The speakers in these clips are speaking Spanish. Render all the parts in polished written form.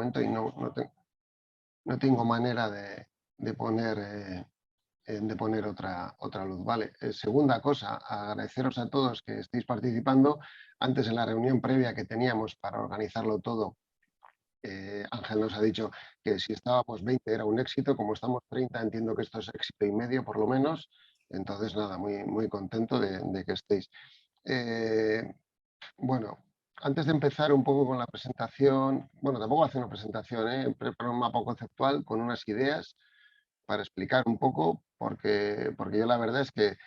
momento y no tengo manera de poner, de poner otra luz. Vale. Segunda cosa, agradeceros a todos que estéis participando. Antes, en la reunión previa que teníamos para organizarlo todo, Ángel nos ha dicho que si estábamos 20 era un éxito, como estamos 30 entiendo que esto es éxito y medio por lo menos, entonces nada, muy contento de que estéis. Bueno, antes de empezar un poco con la presentación, bueno, tampoco hace una presentación, preparo un mapa conceptual con unas ideas para explicar un poco, porque yo la verdad es que,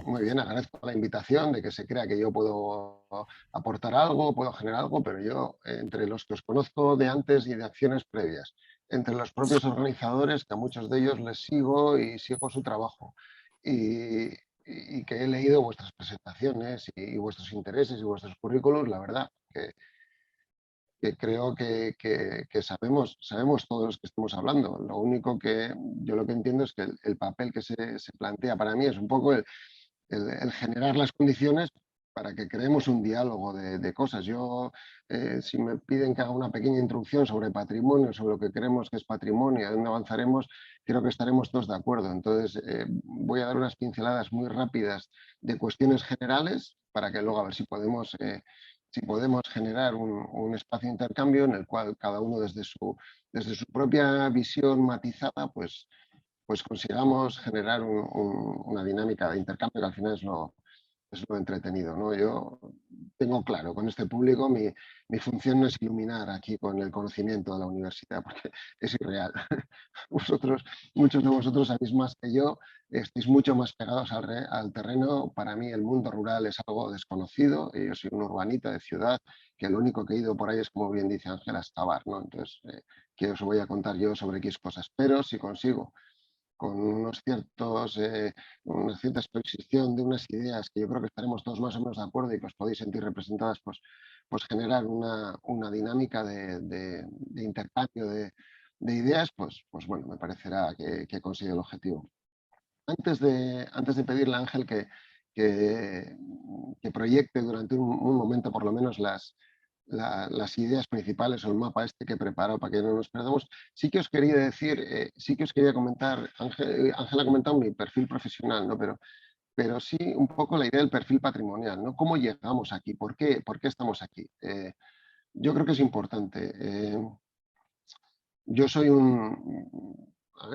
muy bien, agradezco la invitación de que se crea que yo puedo aportar algo, puedo generar algo, pero yo, entre los que os conozco de antes y de acciones previas, entre los propios organizadores, que a muchos de ellos les sigo y sigo su trabajo, y que he leído vuestras presentaciones y vuestros intereses y vuestros currículos, la verdad que creo que sabemos todos los que estamos hablando. Lo único que yo lo que entiendo es que el papel que se plantea para mí es un poco el generar las condiciones para que creemos un diálogo de cosas. Yo, si me piden que haga una pequeña introducción sobre patrimonio, sobre lo que creemos que es patrimonio, a dónde avanzaremos, creo que estaremos todos de acuerdo. Entonces, voy a dar unas pinceladas muy rápidas de cuestiones generales para que luego a ver si podemos generar un espacio de intercambio en el cual cada uno desde su propia visión matizada, pues consigamos generar una dinámica de intercambio que al final es lo entretenido, ¿no? Yo tengo claro, con este público mi función no es iluminar aquí con el conocimiento de la universidad, porque es irreal. Vosotros, muchos de vosotros sabéis más que yo, estáis mucho más pegados al terreno. Para mí el mundo rural es algo desconocido, y yo soy un urbanita de ciudad, que lo único que he ido por ahí es, como bien dice Ángela, excavar, ¿no? Entonces, ¿qué os voy a contar yo sobre X cosas? Pero si consigo con una cierta exposición de unas ideas que yo creo que estaremos todos más o menos de acuerdo y que os podéis sentir representadas, pues generar una dinámica de intercambio de ideas, pues bueno, me parecerá que consigue el objetivo. Antes de pedirle a Ángel que, que proyecte durante un momento por lo menos las ideas principales o el mapa este que he preparado para que no nos perdamos, sí que os quería decir, sí que os quería comentar, Ángel ha comentado mi perfil profesional, ¿no? Pero sí un poco la idea del perfil patrimonial, ¿no? ¿Cómo llegamos aquí? Por qué estamos aquí? Yo creo que es importante. Yo soy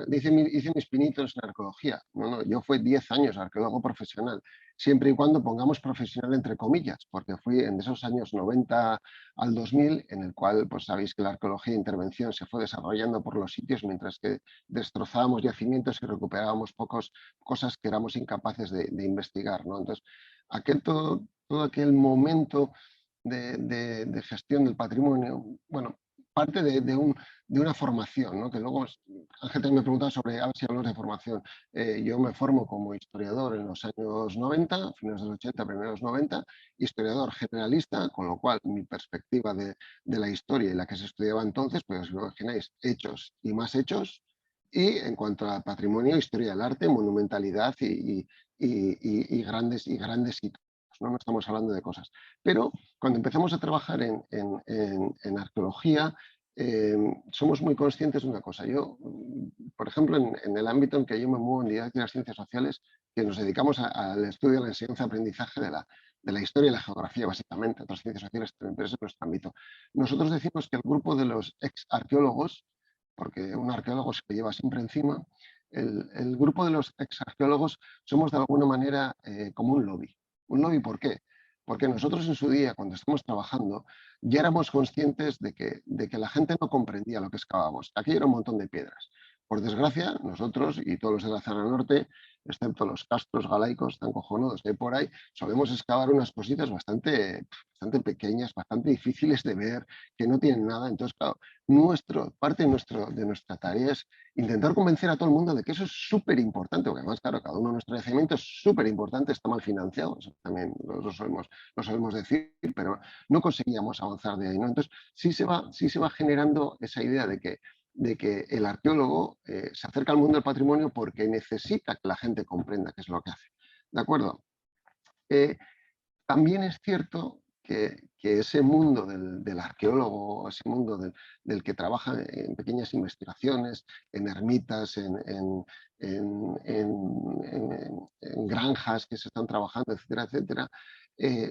hice mis pinitos en arqueología. No, yo fui 10 años arqueólogo profesional, siempre y cuando pongamos profesional entre comillas, porque fui en esos años 90 al 2000, en el cual, pues sabéis que la arqueología de intervención se fue desarrollando por los sitios, mientras que destrozábamos yacimientos y recuperábamos cosas que éramos incapaces de investigar, ¿no? Entonces, todo aquel momento de gestión del patrimonio, bueno, parte de una formación, ¿no? Que luego Ángel también me preguntaba sobre, a ver si hablamos de formación. Yo me formo como historiador en los años 90, finales de los 80, primeros 90, historiador generalista, con lo cual mi perspectiva de la historia y la que se estudiaba entonces, pues os lo imagináis, hechos y más hechos. Y en cuanto a patrimonio, historia del arte, monumentalidad y grandes hitos. No estamos hablando de cosas. Pero cuando empezamos a trabajar en arqueología, somos muy conscientes de una cosa. Yo, por ejemplo, en el ámbito en que yo me muevo en Didactia de las Ciencias Sociales, que nos dedicamos al estudio, a la enseñanza-aprendizaje de la historia y la geografía, básicamente, otras ciencias sociales, pero interesa nuestro ámbito. Nosotros decimos que el grupo de los ex-arqueólogos, porque un arqueólogo se lleva siempre encima, el grupo de los ex-arqueólogos somos de alguna manera como un lobby. ¿Un lobby por qué? Porque nosotros en su día, cuando estamos trabajando, ya éramos conscientes de que la gente no comprendía lo que excavábamos. Aquí era un montón de piedras. Por desgracia, nosotros y todos los de la zona norte, excepto los castros galaicos tan cojonudos que hay por ahí, solemos excavar unas cositas bastante pequeñas, bastante difíciles de ver, que no tienen nada. Entonces, claro, parte de nuestra tarea es intentar convencer a todo el mundo de que eso es súper importante, porque además, claro, cada uno de nuestros yacimientos es súper importante, está mal financiado, eso también lo solemos decir, pero no conseguíamos avanzar de ahí, ¿no? Entonces, sí se va generando esa idea de que el arqueólogo se acerca al mundo del patrimonio porque necesita que la gente comprenda qué es lo que hace. ¿De acuerdo? También es cierto que ese mundo del arqueólogo, ese mundo del que trabaja en pequeñas investigaciones, en ermitas, en granjas que se están trabajando, etcétera, etcétera,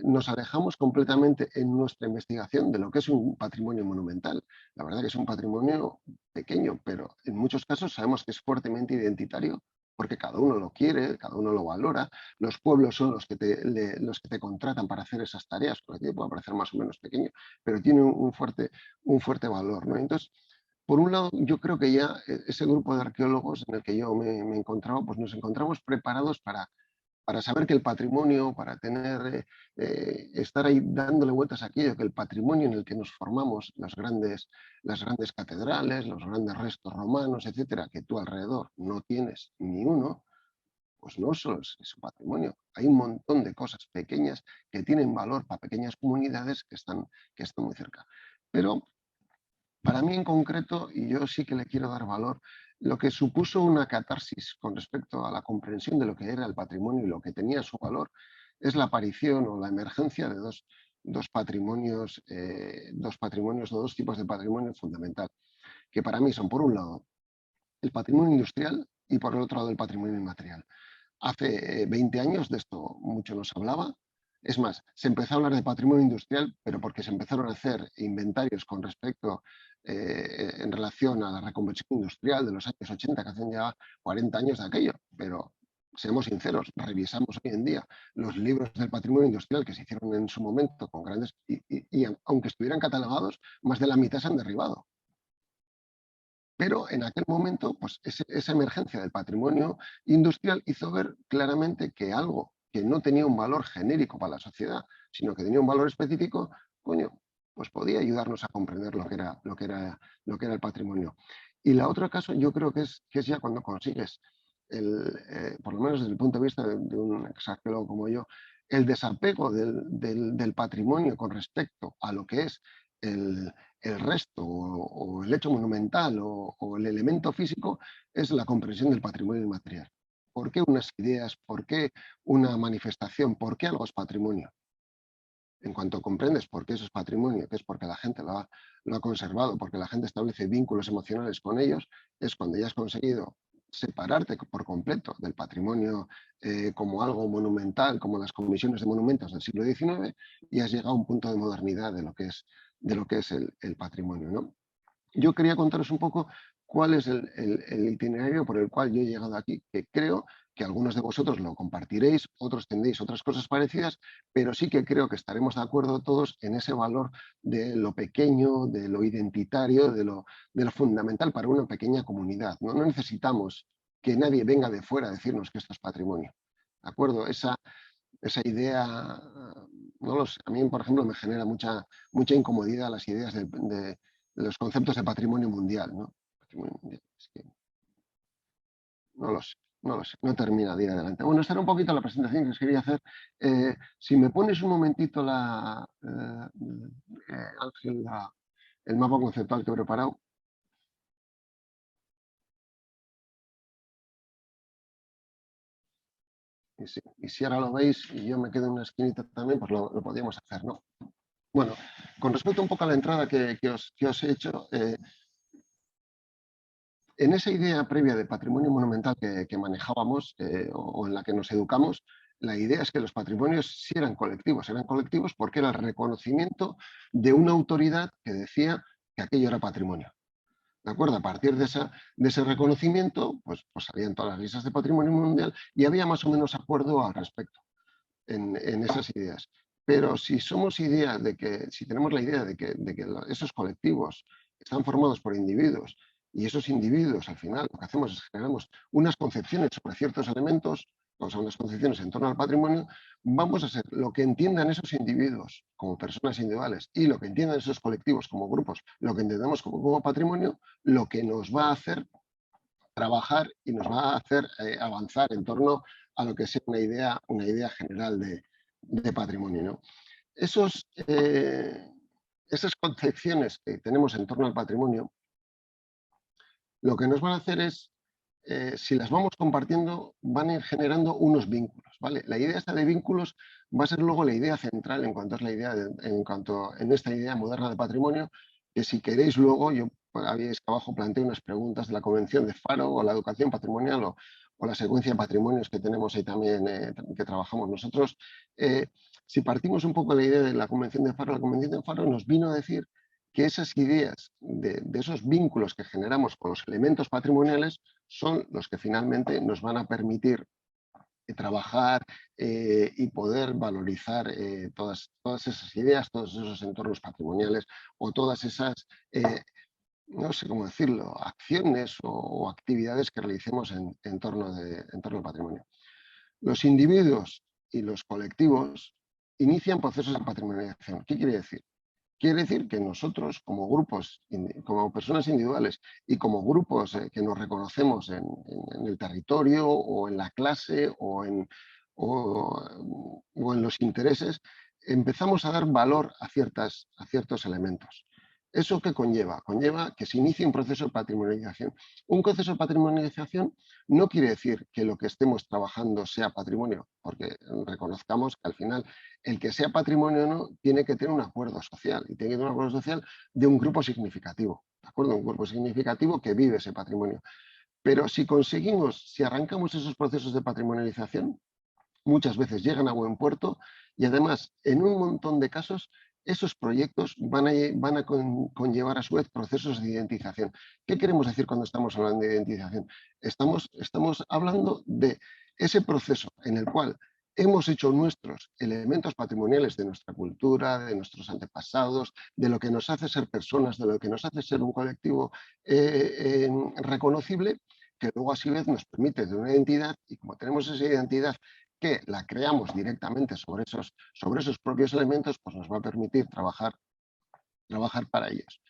nos alejamos completamente en nuestra investigación de lo que es un patrimonio monumental. La verdad que es un patrimonio pequeño, pero en muchos casos sabemos que es fuertemente identitario porque cada uno lo quiere, cada uno lo valora. Los pueblos son los que te contratan para hacer esas tareas, porque puede parecer más o menos pequeño, pero tiene un fuerte valor, ¿no? Entonces, por un lado, yo creo que ya ese grupo de arqueólogos en el que yo me encontraba, pues nos encontramos preparados para saber que el patrimonio, para estar ahí dándole vueltas a aquello, que el patrimonio en el que nos formamos, las grandes catedrales, los grandes restos romanos, etcétera, que tú alrededor no tienes ni uno, pues no solo es un patrimonio, hay un montón de cosas pequeñas que tienen valor para pequeñas comunidades que están muy cerca. Pero para mí en concreto, y yo sí que le quiero dar valor, lo que supuso una catarsis con respecto a la comprensión de lo que era el patrimonio y lo que tenía su valor, es la aparición o la emergencia de dos patrimonios o dos tipos de patrimonio fundamental, que para mí son, por un lado, el patrimonio industrial y por el otro lado, el patrimonio inmaterial. Hace 20 años de esto mucho nos hablaba. Es más, se empezó a hablar de patrimonio industrial, pero porque se empezaron a hacer inventarios con respecto en relación a la reconversión industrial de los años 80, que hacen ya 40 años de aquello. Pero seamos sinceros, revisamos hoy en día los libros del patrimonio industrial que se hicieron en su momento con grandes, y aunque estuvieran catalogados, más de la mitad se han derribado. Pero en aquel momento, pues esa emergencia del patrimonio industrial hizo ver claramente que algo que no tenía un valor genérico para la sociedad, sino que tenía un valor específico, coño, pues podía ayudarnos a comprender lo que era el patrimonio. Y la otro caso yo creo que es ya cuando consigues, por lo menos desde el punto de vista de un exarqueólogo como yo, el desapego del patrimonio con respecto a lo que es el resto o el hecho monumental o el elemento físico es la comprensión del patrimonio inmaterial. ¿Por qué unas ideas? ¿Por qué una manifestación? ¿Por qué algo es patrimonio? En cuanto comprendes por qué eso es patrimonio, que es porque la gente lo ha conservado, porque la gente establece vínculos emocionales con ellos, es cuando ya has conseguido separarte por completo del patrimonio como algo monumental, como las comisiones de monumentos del siglo XIX, y has llegado a un punto de modernidad de lo que es el patrimonio, ¿no? Yo quería contaros un poco cuál es el itinerario por el cual yo he llegado aquí, que creo que algunos de vosotros lo compartiréis, otros tendréis otras cosas parecidas, pero sí que creo que estaremos de acuerdo todos en ese valor de lo pequeño, de lo identitario, de lo fundamental para una pequeña comunidad. No necesitamos que nadie venga de fuera a decirnos que esto es patrimonio. ¿De acuerdo? Esa idea, no lo sé, a mí, por ejemplo, me genera mucha incomodidad las ideas de los conceptos de patrimonio mundial, ¿no? Patrimonio mundial, es que no lo sé, no termina de ir adelante. Bueno, esta era un poquito la presentación que os quería hacer. Si me pones un momentito Ángel, el mapa conceptual que he preparado. Y si ahora lo veis y yo me quedo en una esquinita también, pues lo podríamos hacer, ¿no? Bueno, con respecto un poco a la entrada que os he hecho, en esa idea previa de patrimonio monumental que manejábamos o en la que nos educamos, la idea es que los patrimonios sí eran colectivos porque era el reconocimiento de una autoridad que decía que aquello era patrimonio. ¿De acuerdo? A partir de ese reconocimiento, pues salían todas las listas de patrimonio mundial y había más o menos acuerdo al respecto en esas ideas. Pero si tenemos la idea de que esos colectivos están formados por individuos y esos individuos al final lo que hacemos es generamos unas concepciones sobre ciertos elementos, o sea, unas concepciones en torno al patrimonio, vamos a ser lo que entiendan esos individuos como personas individuales y lo que entiendan esos colectivos como grupos, lo que entendemos como patrimonio, lo que nos va a hacer trabajar y nos va a hacer avanzar en torno a lo que sea una idea general de patrimonio, ¿no? Esas concepciones que tenemos en torno al patrimonio, lo que nos van a hacer es, si las vamos compartiendo, van a ir generando unos vínculos, ¿vale? La idea esta de vínculos va a ser luego la idea central en cuanto es la idea en esta idea moderna de patrimonio, que si queréis luego, yo habéis abajo planteo unas preguntas de la Convención de Faro o la educación patrimonial o la secuencia de patrimonios que tenemos ahí también, que trabajamos nosotros. Si partimos un poco de la idea de la Convención de Faro, la Convención de Faro nos vino a decir que esas ideas de esos vínculos que generamos con los elementos patrimoniales son los que finalmente nos van a permitir trabajar y poder valorizar todas esas ideas, todos esos entornos patrimoniales o todas esas, no sé cómo decirlo, acciones o actividades que realicemos en torno al patrimonio. Los individuos y los colectivos inician procesos de patrimonialización. ¿Qué quiere decir? Quiere decir que nosotros, como grupos, como personas individuales y como grupos que nos reconocemos en el territorio o en la clase o en los intereses, empezamos a dar valor a ciertos elementos. ¿Eso qué conlleva? Conlleva que se inicie un proceso de patrimonialización. Un proceso de patrimonialización no quiere decir que lo que estemos trabajando sea patrimonio, porque reconozcamos que al final el que sea patrimonio o no tiene que tener un acuerdo social y tiene que tener un acuerdo social de un grupo significativo, ¿de acuerdo? Un grupo significativo que vive ese patrimonio. Pero si conseguimos, si arrancamos esos procesos de patrimonialización, muchas veces llegan a buen puerto y además en un montón de casos esos proyectos van a conllevar a su vez procesos de identificación. ¿Qué queremos decir cuando estamos hablando de identificación? Estamos hablando de ese proceso en el cual hemos hecho nuestros elementos patrimoniales de nuestra cultura, de nuestros antepasados, de lo que nos hace ser personas, de lo que nos hace ser un colectivo reconocible, que luego a su vez nos permite de una identidad, y como tenemos esa identidad que la creamos directamente sobre esos propios elementos, pues nos va a permitir trabajar para ellos.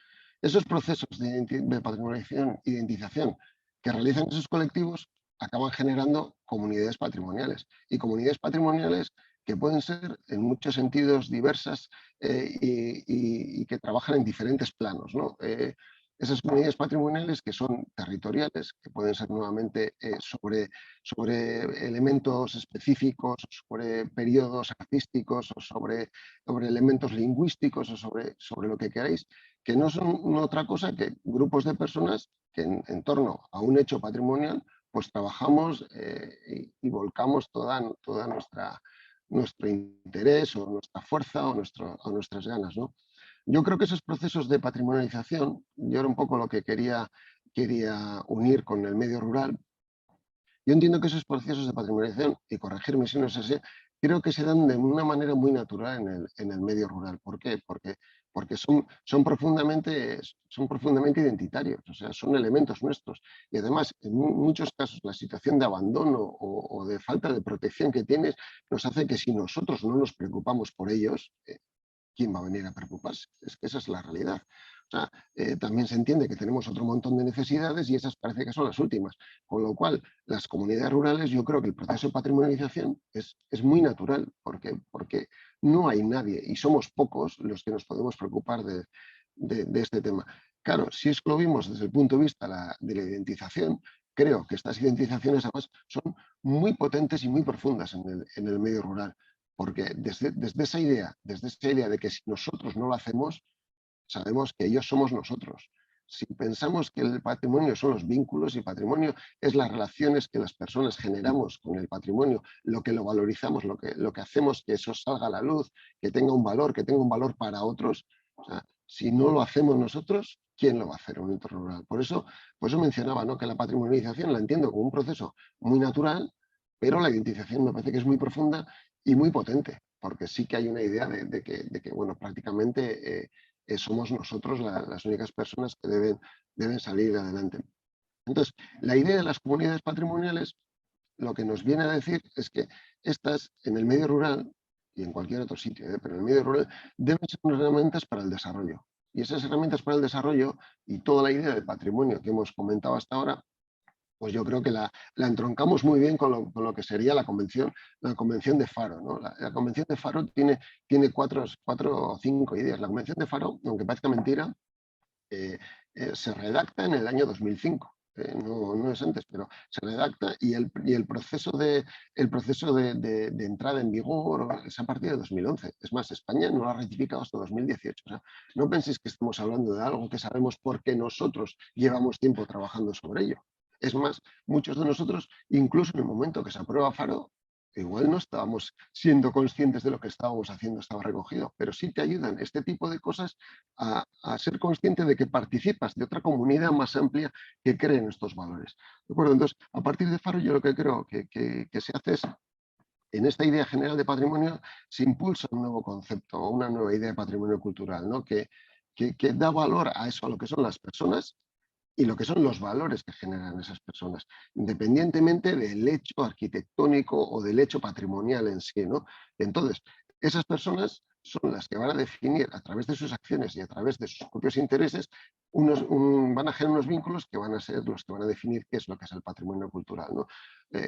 Esos procesos de patrimonialización, identificación que realizan esos colectivos acaban generando comunidades patrimoniales y comunidades patrimoniales que pueden ser en muchos sentidos diversas y que trabajan en diferentes planos, ¿no? Esas comunidades patrimoniales que son territoriales, que pueden ser nuevamente sobre elementos específicos, sobre periodos artísticos o sobre elementos lingüísticos o sobre lo que queráis, que no son otra cosa que grupos de personas que en torno a un hecho patrimonial pues trabajamos y volcamos toda nuestro interés o nuestra fuerza o nuestras ganas, ¿no? Yo creo que esos procesos de patrimonialización, yo era un poco lo que quería unir con el medio rural. Yo entiendo que esos procesos de patrimonialización, y corregirme si no es así, creo que se dan de una manera muy natural en el medio rural. ¿Por qué? Porque son profundamente identitarios, o sea, son elementos nuestros. Y además, en muchos casos, la situación de abandono o de falta de protección que tienes nos hace que si nosotros no nos preocupamos por ellos, ¿quién va a venir a preocuparse? Es que esa es la realidad. O sea, también se entiende que tenemos otro montón de necesidades y esas parece que son las últimas. Con lo cual, las comunidades rurales, yo creo que el proceso de patrimonialización es muy natural porque no hay nadie y somos pocos los que nos podemos preocupar de este tema. Claro, si es que lo vimos desde el punto de vista de la identificación, creo que estas identificaciones además son muy potentes y muy profundas en el medio rural. Porque desde esa idea de que si nosotros no lo hacemos, sabemos que ellos somos nosotros. Si pensamos que el patrimonio son los vínculos y patrimonio es las relaciones que las personas generamos con el patrimonio, lo que lo valorizamos, lo que hacemos que eso salga a la luz, que tenga un valor para otros. O sea, si no lo hacemos nosotros, ¿quién lo va a hacer en un entorno rural? Por eso mencionaba, ¿no?, que la patrimonialización la entiendo como un proceso muy natural, pero la identificación me parece que es muy profunda y muy potente, porque sí que hay una idea de que bueno, prácticamente somos nosotros las únicas personas que deben salir adelante. Entonces, la idea de las comunidades patrimoniales lo que nos viene a decir es que estas en el medio rural y en cualquier otro sitio, pero en el medio rural deben ser unas herramientas para el desarrollo. Y esas herramientas para el desarrollo y toda la idea de patrimonio que hemos comentado hasta ahora, pues yo creo que la entroncamos muy bien con lo que sería la convención de Faro, ¿no? La convención de Faro tiene cuatro o cinco ideas. La convención de Faro, aunque parezca mentira, se redacta en el año 2005. no es antes, pero se redacta y el proceso de entrada en vigor es a partir de 2011. Es más, España no lo ha ratificado hasta 2018. O sea, no penséis que estamos hablando de algo que sabemos porque nosotros llevamos tiempo trabajando sobre ello. Es más, muchos de nosotros, incluso en el momento que se aprueba Faro, igual no estábamos siendo conscientes de lo que estábamos haciendo, estaba recogido, pero sí te ayudan este tipo de cosas a ser consciente de que participas de otra comunidad más amplia que cree en estos valores. ¿De acuerdo? Entonces, a partir de Faro, yo lo que creo que se hace es, en esta idea general de patrimonio, se impulsa un nuevo concepto o una nueva idea de patrimonio cultural, ¿no? Que da valor a eso, a lo que son las personas y lo que son los valores que generan esas personas, independientemente del hecho arquitectónico o del hecho patrimonial en sí, ¿no? Entonces, esas personas son las que van a definir a través de sus acciones y a través de sus propios intereses, van a generar unos vínculos que van a ser los que van a definir qué es lo que es el patrimonio cultural, ¿no?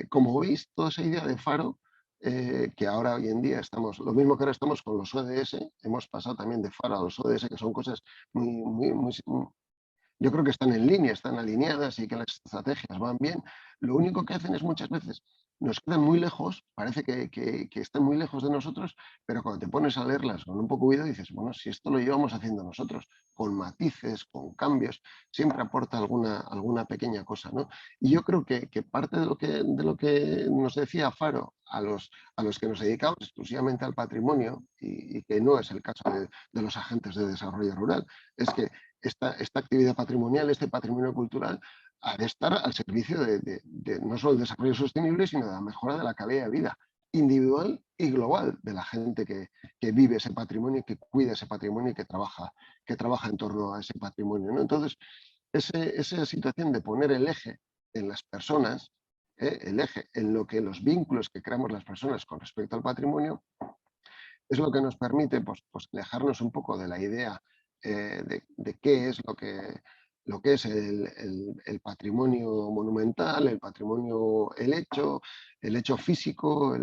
Como veis, toda esa idea de Faro, que ahora hoy en día estamos, lo mismo que ahora estamos con los ODS, hemos pasado también de Faro a los ODS, que son cosas muy yo creo que están en línea, están alineadas y que las estrategias van bien. Lo único que hacen es muchas veces nos quedan muy lejos, parece que están muy lejos de nosotros, pero cuando te pones a leerlas con un poco de oído dices, bueno, si esto lo llevamos haciendo nosotros, con matices, con cambios, siempre aporta alguna pequeña cosa, ¿no? Y yo creo que parte de lo que nos decía Faro a los que nos dedicamos exclusivamente al patrimonio, y que no es el caso de los agentes de desarrollo rural, es que esta actividad patrimonial, este patrimonio cultural, ha de estar al servicio de no solo el desarrollo sostenible, sino de la mejora de la calidad de vida individual y global de la gente que vive ese patrimonio, que cuida ese patrimonio y que trabaja en torno a ese patrimonio, ¿no? Entonces, esa situación de poner el eje en las personas, el eje en lo que los vínculos que creamos las personas con respecto al patrimonio, es lo que nos permite pues alejarnos un poco de la idea de qué es lo que es el patrimonio monumental, el patrimonio, el hecho físico,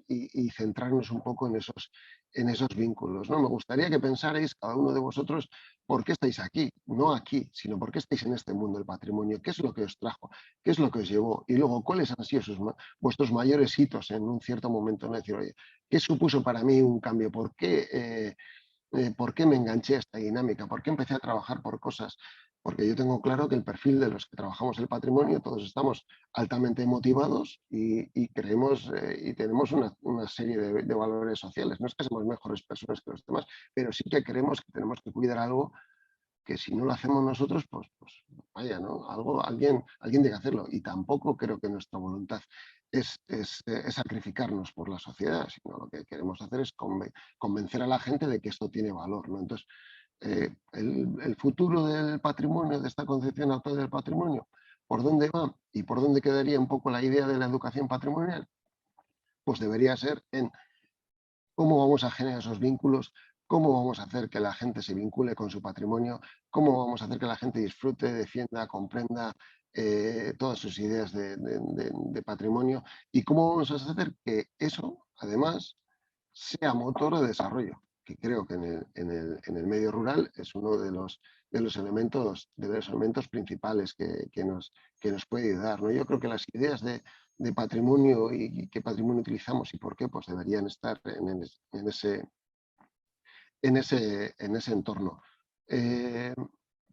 y centrarnos un poco en esos vínculos, ¿no? Me gustaría que pensarais cada uno de vosotros por qué estáis aquí, no aquí, sino por qué estáis en este mundo del patrimonio, qué es lo que os trajo, qué es lo que os llevó, y luego cuáles han sido vuestros mayores hitos en un cierto momento, ¿no? Decir, oye, ¿qué supuso para mí un cambio? ¿Por qué me enganché a esta dinámica? ¿Por qué empecé a trabajar por cosas? Porque yo tengo claro que el perfil de los que trabajamos el patrimonio, todos estamos altamente motivados y creemos y tenemos una serie de valores sociales. No es que seamos mejores personas que los demás, pero sí que creemos que tenemos que cuidar algo que si no lo hacemos nosotros, pues vaya, ¿no? Alguien tiene que hacerlo. Y tampoco creo que nuestra voluntad es sacrificarnos por la sociedad, sino lo que queremos hacer es convencer a la gente de que esto tiene valor, ¿no? Entonces, el futuro del patrimonio, de esta concepción actual del patrimonio, ¿por dónde va y por dónde quedaría un poco la idea de la educación patrimonial? Pues debería ser en cómo vamos a generar esos vínculos, cómo vamos a hacer que la gente se vincule con su patrimonio, cómo vamos a hacer que la gente disfrute, defienda, comprenda todas sus ideas de patrimonio y cómo vamos a hacer que eso, además, sea motor de desarrollo, que creo que en el medio rural es uno de los elementos principales que nos puede ayudar, ¿no? Yo creo que las ideas de patrimonio y qué patrimonio utilizamos y por qué, pues deberían estar en ese entorno. Eh,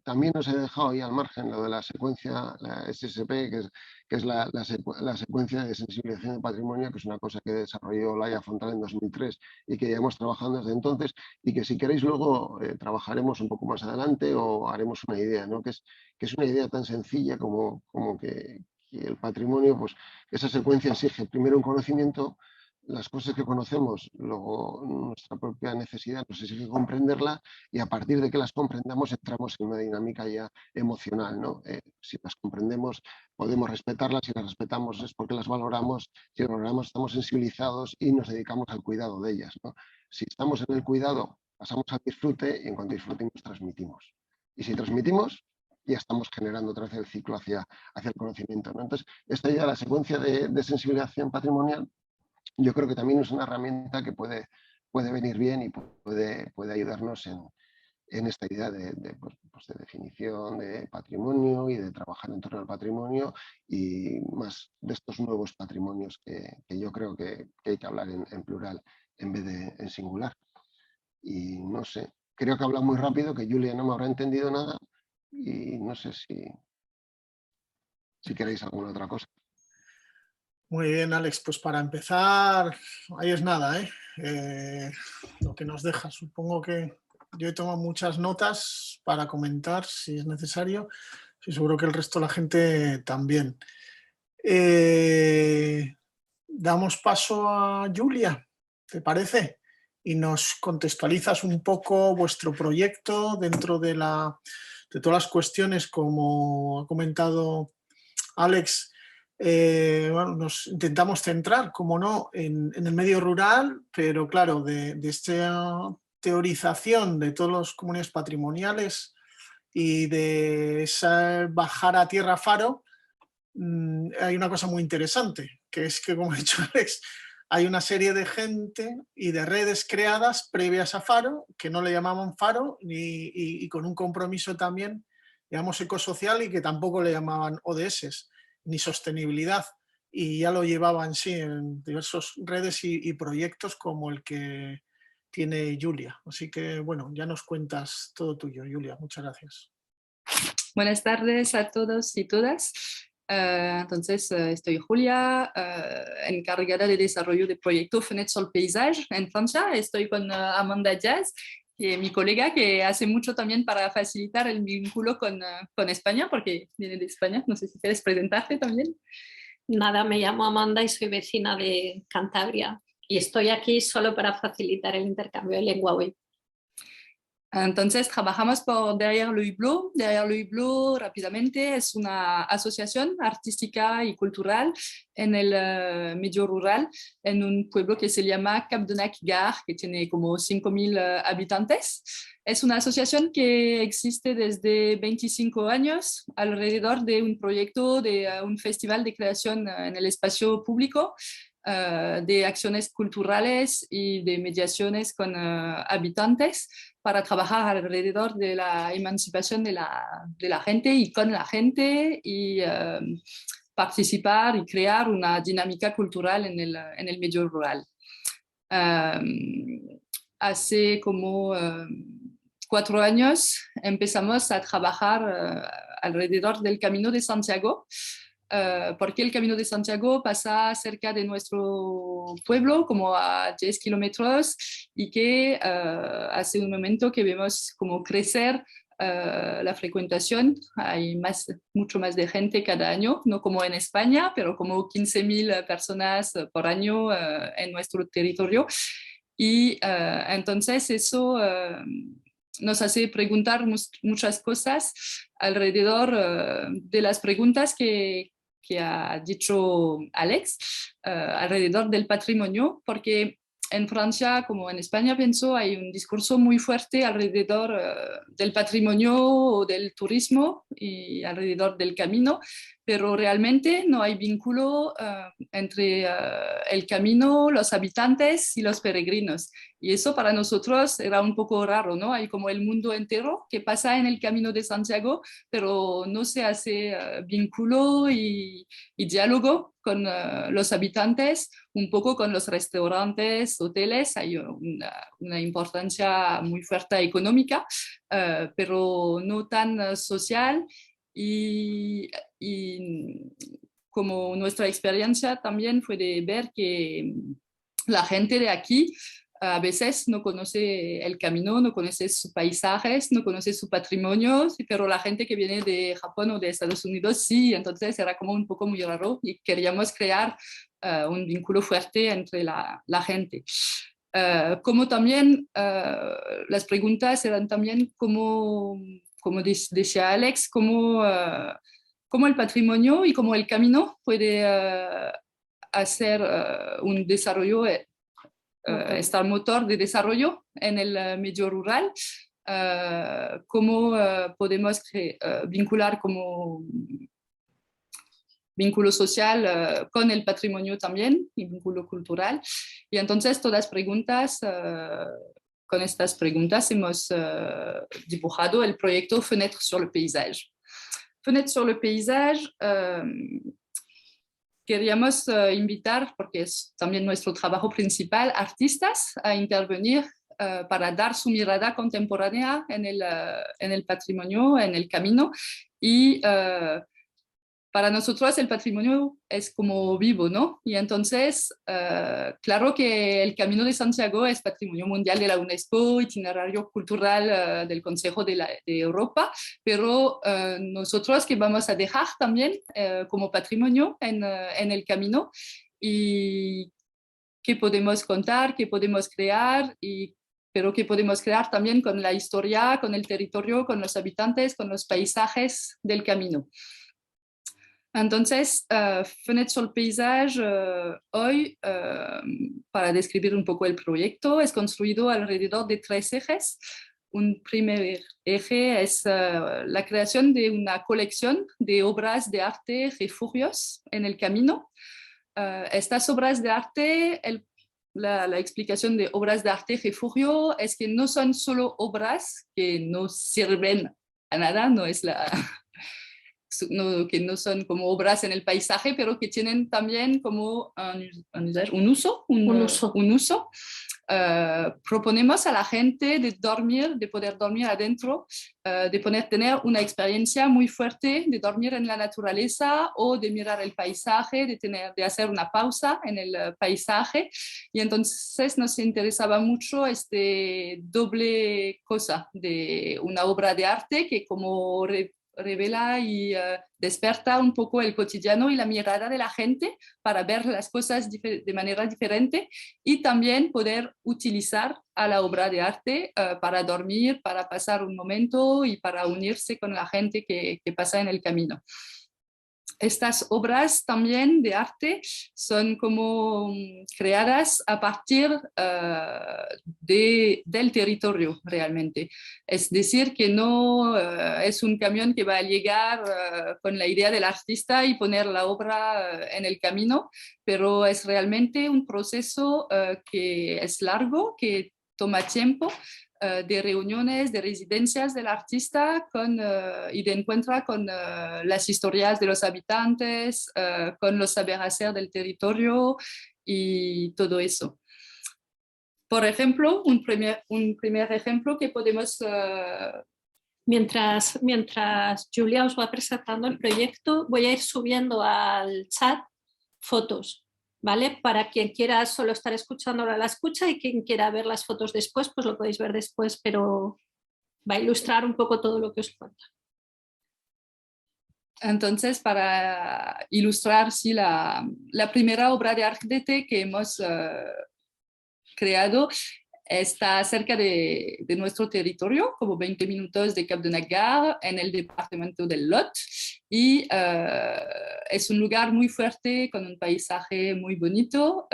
También os he dejado ahí al margen lo de la secuencia, la SSP, que es la secuencia de sensibilización del patrimonio, que es una cosa que desarrolló Laia Fontana en 2003 y que llevamos trabajando desde entonces, y que si queréis luego trabajaremos un poco más adelante o haremos una idea, ¿no? Que es una idea tan sencilla como que el patrimonio, pues esa secuencia exige primero un conocimiento, las cosas que conocemos, luego nuestra propia necesidad nos exige comprenderla, y a partir de que las comprendamos entramos en una dinámica ya emocional, ¿no? Si las comprendemos podemos respetarlas, si las respetamos es porque las valoramos, si las valoramos estamos sensibilizados y nos dedicamos al cuidado de ellas, ¿no? Si estamos en el cuidado pasamos al disfrute y en cuanto disfrutimos transmitimos. Y si transmitimos ya estamos generando otra vez el ciclo hacia el conocimiento, ¿no? Entonces, esta idea de la secuencia de sensibilización patrimonial yo creo que también es una herramienta que puede venir bien y puede ayudarnos en esta idea pues de definición de patrimonio y de trabajar en torno al patrimonio y más de estos nuevos patrimonios que yo creo que hay que hablar en plural en vez de en singular. Y no sé, creo que habla muy rápido, que Julia no me habrá entendido nada y no sé si queréis alguna otra cosa. Muy bien, Alex, pues para empezar, ahí es nada, lo que nos deja. Supongo que yo he tomado muchas notas para comentar si es necesario y seguro que el resto de la gente también. Damos paso a Julia, ¿te parece? Y nos contextualizas un poco vuestro proyecto dentro de todas las cuestiones, como ha comentado Alex. Bueno, nos intentamos centrar, como no, en el medio rural, pero claro, de esta teorización de todas las comunidades patrimoniales y de esa bajar a tierra Faro, hay una cosa muy interesante, que es que, como ha dicho Alex, hay una serie de gente y de redes creadas previas a Faro, que no le llamaban Faro, y con un compromiso también, digamos, ecosocial, y que tampoco le llamaban ODS, ni sostenibilidad, y ya lo llevaban, sí, en diversas redes y proyectos como el que tiene Julia. Así que, bueno, ya nos cuentas todo tuyo, Julia. Muchas gracias. Buenas tardes a todos y todas. Entonces, estoy Julia, encargada de desarrollo de proyecto Fenêtre sur le Paysage en Francia. Estoy con Amanda Díaz, que es mi colega, que hace mucho también para facilitar el vínculo con España, porque viene de España. No sé si quieres presentarte también. Nada, me llamo Amanda y soy vecina de Cantabria. Y estoy aquí solo para facilitar el intercambio de lengua hoy. Entonces, trabajamos por Derrière le Hublot. Derrière le Hublot, rápidamente, es una asociación artística y cultural en el medio rural, en un pueblo que se llama Cap-de-Nac-Gare, que tiene como 5.000 habitantes. Es una asociación que existe desde 25 años alrededor de un proyecto de un festival de creación en el espacio público, de acciones culturales y de mediaciones con habitantes para trabajar alrededor de la emancipación de la gente y con la gente y participar y crear una dinámica cultural en el medio rural. Hace como 4 años empezamos a trabajar alrededor del Camino de Santiago, porque el Camino de Santiago pasa cerca de nuestro pueblo, como a 10 kilómetros, y que hace un momento que vemos como crecer la frecuentación. Hay mucho más de gente cada año, no como en España, pero como 15.000 personas por año en nuestro territorio. Y entonces eso nos hace preguntar muchas cosas alrededor de las preguntas que ha dicho Alex, alrededor del patrimonio, porque en Francia, como en España, pienso, hay un discurso muy fuerte alrededor del patrimonio o del turismo y alrededor del camino, pero realmente no hay vínculo entre el camino, los habitantes y los peregrinos. Y eso para nosotros era un poco raro, ¿no? Hay como el mundo entero que pasa en el Camino de Santiago, pero no se hace vínculo y diálogo con los habitantes, un poco con los restaurantes, hoteles. Hay una importancia muy fuerte económica, pero no tan social. Y como nuestra experiencia también fue de ver que la gente de aquí a veces no conoce el camino, no conoce sus paisajes, no conoce su patrimonio, pero la gente que viene de Japón o de Estados Unidos sí. Entonces era como un poco muy raro y queríamos crear un vínculo fuerte entre la gente. Como también las preguntas eran también como decía Alex, cómo el patrimonio y cómo el camino puede hacer un desarrollo, estar motor de desarrollo en el medio rural, cómo podemos vincular como vínculo social con el patrimonio también y vínculo cultural. Y entonces todas preguntas con estas preguntas hemos dibujado el proyecto Fenêtre sur le paysage. Fenêtre sur le paysage, queríamos invitar, porque es también nuestro trabajo principal, artistas a intervenir para dar su mirada contemporánea en el patrimonio, en el camino. Y para nosotros el patrimonio es como vivo, ¿no? Y entonces, claro que el Camino de Santiago es Patrimonio Mundial de la UNESCO, itinerario cultural del Consejo de Europa, pero nosotros que vamos a dejar también como patrimonio en el camino, y qué podemos contar, qué podemos crear, pero que podemos crear también con la historia, con el territorio, con los habitantes, con los paisajes del camino. Entonces, Fenêtre sur le paysage hoy, para describir un poco el proyecto, es construido alrededor de 3 ejes. Un primer eje es la creación de una colección de obras de arte refugios en el camino. Estas obras de arte, la explicación de obras de arte refugio es que no son solo obras que no sirven a nada, que no son como obras en el paisaje, pero que tienen también como un uso. Proponemos a la gente de poder dormir adentro, de tener una experiencia muy fuerte de dormir en la naturaleza o de mirar el paisaje, de hacer una pausa en el paisaje. Y entonces nos interesaba mucho doble cosa de una obra de arte que como revela y desperta un poco el cotidiano y la mirada de la gente para ver las cosas de manera diferente, y también poder utilizar a la obra de arte para dormir, para pasar un momento y para unirse con la gente que pasa en el camino. Estas obras también de arte son como creadas a partir del territorio realmente. Es decir, que no es un camión que va a llegar con la idea del artista y poner la obra en el camino, pero es realmente un proceso que es largo, que toma tiempo, de reuniones, de residencias del artista y de encuentro con las historias de los habitantes, con los saber hacer del territorio y todo eso. Por ejemplo, un primer ejemplo que podemos... Mientras Julia os va presentando el proyecto, voy a ir subiendo al chat fotos, ¿vale? Para quien quiera solo estar escuchando ahora la escucha, y quien quiera ver las fotos después, pues lo podéis ver después, pero va a ilustrar un poco todo lo que os cuenta. Entonces, para ilustrar la primera obra de arte que hemos creado, está cerca de nuestro territorio, como 20 minutos de Cap de Nagar, en el departamento del Lot, y es un lugar muy fuerte, con un paisaje muy bonito.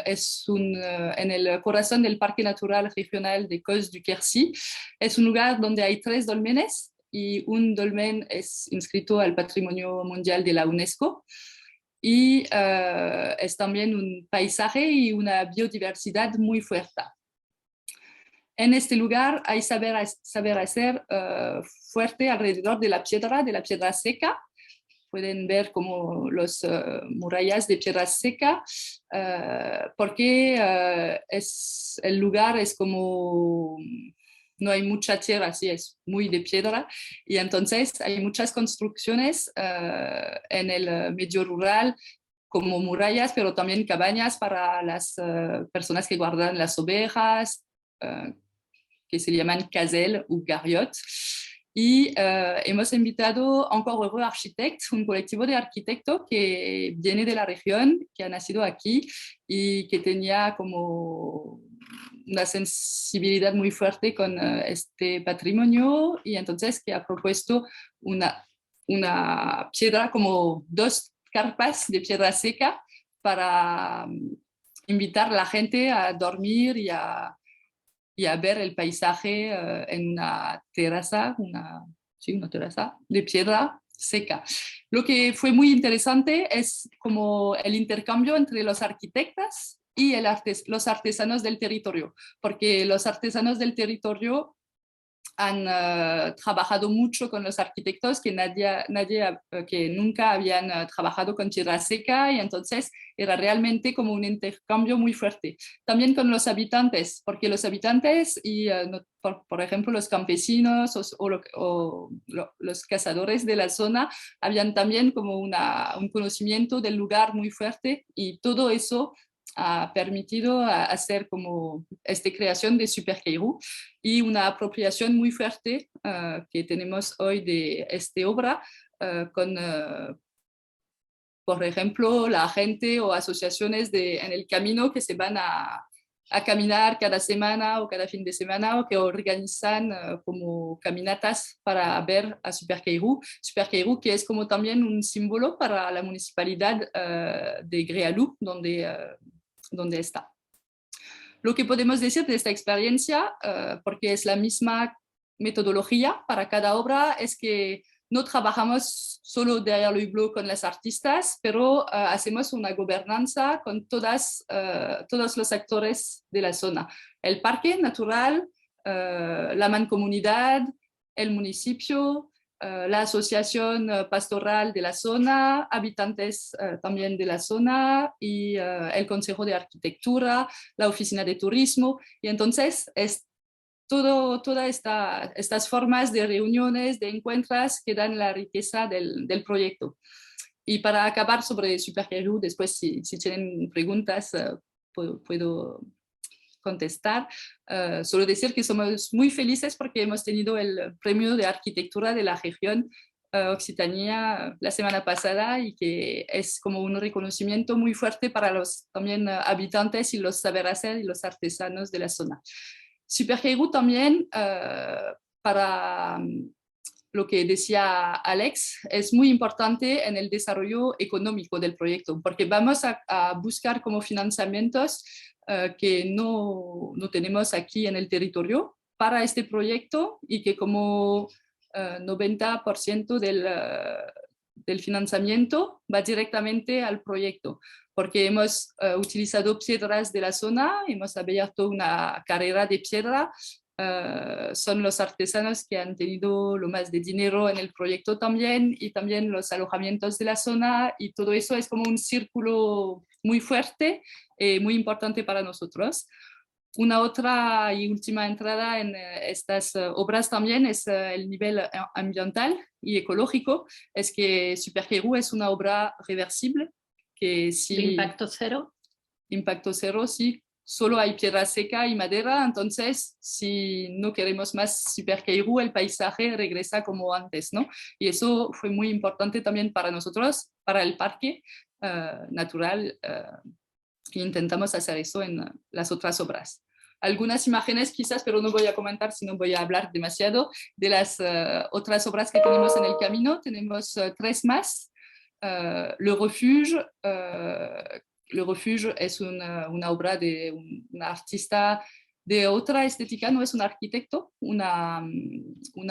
Es en el corazón del Parque Natural Regional de Causse du Quercy. Es un lugar donde hay 3 dolmenes, y un dolmen es inscrito al Patrimonio Mundial de la UNESCO. Y es también un paisaje y una biodiversidad muy fuerte. En este lugar hay saber hacer fuerte alrededor de la piedra seca. Pueden ver como las murallas de piedra seca, porque el lugar es como... no hay mucha tierra, sí, es muy de piedra, y entonces hay muchas construcciones en el medio rural, como murallas, pero también cabañas para las personas que guardan las ovejas, que se llaman caselles o gariottes. Y hemos invitado Encore Heureux Architectes, un colectivo de arquitectos que viene de la región, que ha nacido aquí y que tenía como una sensibilidad muy fuerte con este patrimonio, y entonces que ha propuesto una piedra, como 2 carpas de piedra seca, para invitar a la gente a dormir y a ver el paisaje en una terraza, una terraza de piedra seca. Lo que fue muy interesante es como el intercambio entre los arquitectos y los artesanos del territorio, porque los artesanos del territorio han trabajado mucho con los arquitectos que que nunca habían trabajado con tierra seca, y entonces era realmente como un intercambio muy fuerte. También con los habitantes, porque los habitantes y, por ejemplo, los campesinos los cazadores de la zona habían también como un conocimiento del lugar muy fuerte, y todo eso ha permitido hacer como esta creación de Super Cairú y una apropiación muy fuerte que tenemos hoy de esta obra con, por ejemplo, la gente o asociaciones en el camino que se van a caminar cada semana o cada fin de semana, o que organizan como caminatas para ver a Super Cairú. Super Cairú, que es como también un símbolo para la municipalidad de Grealú, donde está. Lo que podemos decir de esta experiencia, porque es la misma metodología para cada obra, es que no trabajamos solo derrière le hublot con las artistas, pero hacemos una gobernanza con todos los actores de la zona. El parque natural, la mancomunidad, el municipio, la asociación pastoral de la zona, habitantes también de la zona, y el Consejo de Arquitectura, la Oficina de Turismo. Y entonces es todas estas formas de reuniones, de encuentros, que dan la riqueza del proyecto. Y para acabar sobre Super Cairú, después si tienen preguntas puedo contestar. Solo decir que somos muy felices porque hemos tenido el premio de arquitectura de la región Occitania la semana pasada, y que es como un reconocimiento muy fuerte para los también habitantes y los saber hacer y los artesanos de la zona. Super Cairú también, para lo que decía Alex, es muy importante en el desarrollo económico del proyecto, porque vamos a buscar como financiamientos que no tenemos aquí en el territorio para este proyecto, y que como 90% del financiamiento va directamente al proyecto, porque hemos utilizado piedras de la zona, hemos abierto una carrera de piedra. Son los artesanos que han tenido lo más de dinero en el proyecto también, y también los alojamientos de la zona, y todo eso es como un círculo muy fuerte, muy importante para nosotros. Una otra y última entrada en estas obras también es el nivel ambiental y ecológico. Es que Super Cairú es una obra reversible, que si... ¿De impacto cero? Impacto cero, sí. Solo hay piedra seca y madera, entonces si no queremos más Super Cairú, el paisaje regresa como antes, ¿no? Y eso fue muy importante también para nosotros, para el parque natural, que intentamos hacer eso en las otras obras. Algunas imágenes quizás, pero no voy a comentar, sino voy a hablar demasiado de las otras obras que tenemos en el camino. Tenemos 3 más. Le Refuge. Le Refuge es una obra de un artista de otra estética, no es un arquitecto, una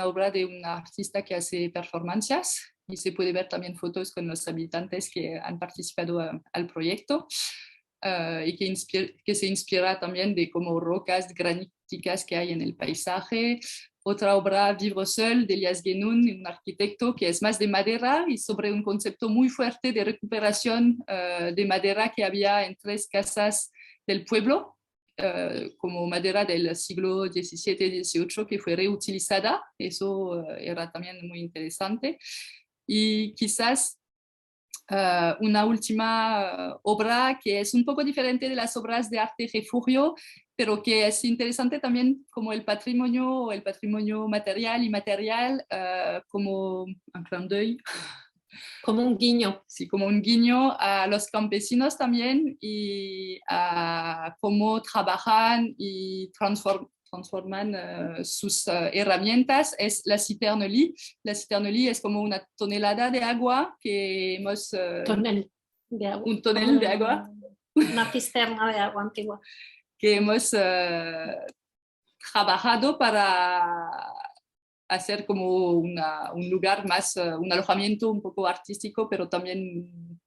obra de un artista que hace performances, y se puede ver también fotos con los habitantes que han participado al proyecto. Y que se inspira también de como rocas graníticas que hay en el paisaje. Otra obra, Vivre Seul, de Elias Guénoun, un arquitecto, que es más de madera y sobre un concepto muy fuerte de recuperación de madera que había en 3 casas del pueblo, como madera del siglo XVII y XVIII, que fue reutilizada. Eso era también muy interesante. Y quizás una última obra que es un poco diferente de las obras de arte refugio, pero que es interesante también como el patrimonio material y inmaterial, como un clin d'œil. Como un guiño. Sí, como un guiño a los campesinos también, y a cómo trabajan y transforman sus herramientas. Es la citerneli. La citerneli es como una tonelada de agua que hemos... Tonel de agua. Un tonel de agua. Una cisterna de agua antigua. Que hemos trabajado para hacer como un lugar más, un alojamiento un poco artístico, pero también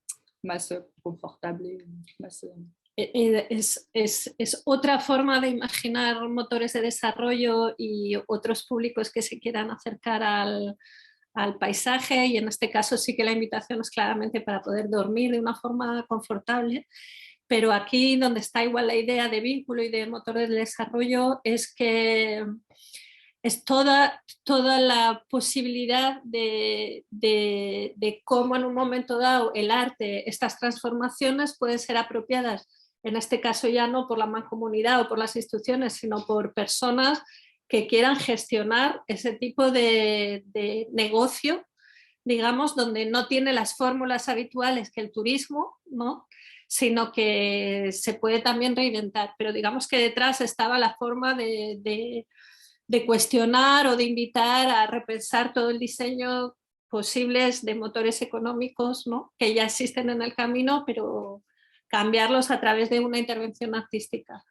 más confortable, más es otra forma de imaginar motores de desarrollo y otros públicos que se quieran acercar al paisaje, y en este caso sí que la invitación es claramente para poder dormir de una forma confortable, pero aquí donde está igual la idea de vínculo y de motor de desarrollo es que es toda la posibilidad de cómo en un momento dado el arte, estas transformaciones pueden ser apropiadas, en este caso ya no por la mancomunidad o por las instituciones, sino por personas que quieran gestionar ese tipo de negocio, digamos, donde no tiene las fórmulas habituales que el turismo, ¿no?, sino que se puede también reinventar. Pero digamos que detrás estaba la forma de cuestionar o de invitar a repensar todo el diseño posibles de motores económicos, ¿no?, que ya existen en el camino, pero cambiarlos a través de una intervención artística.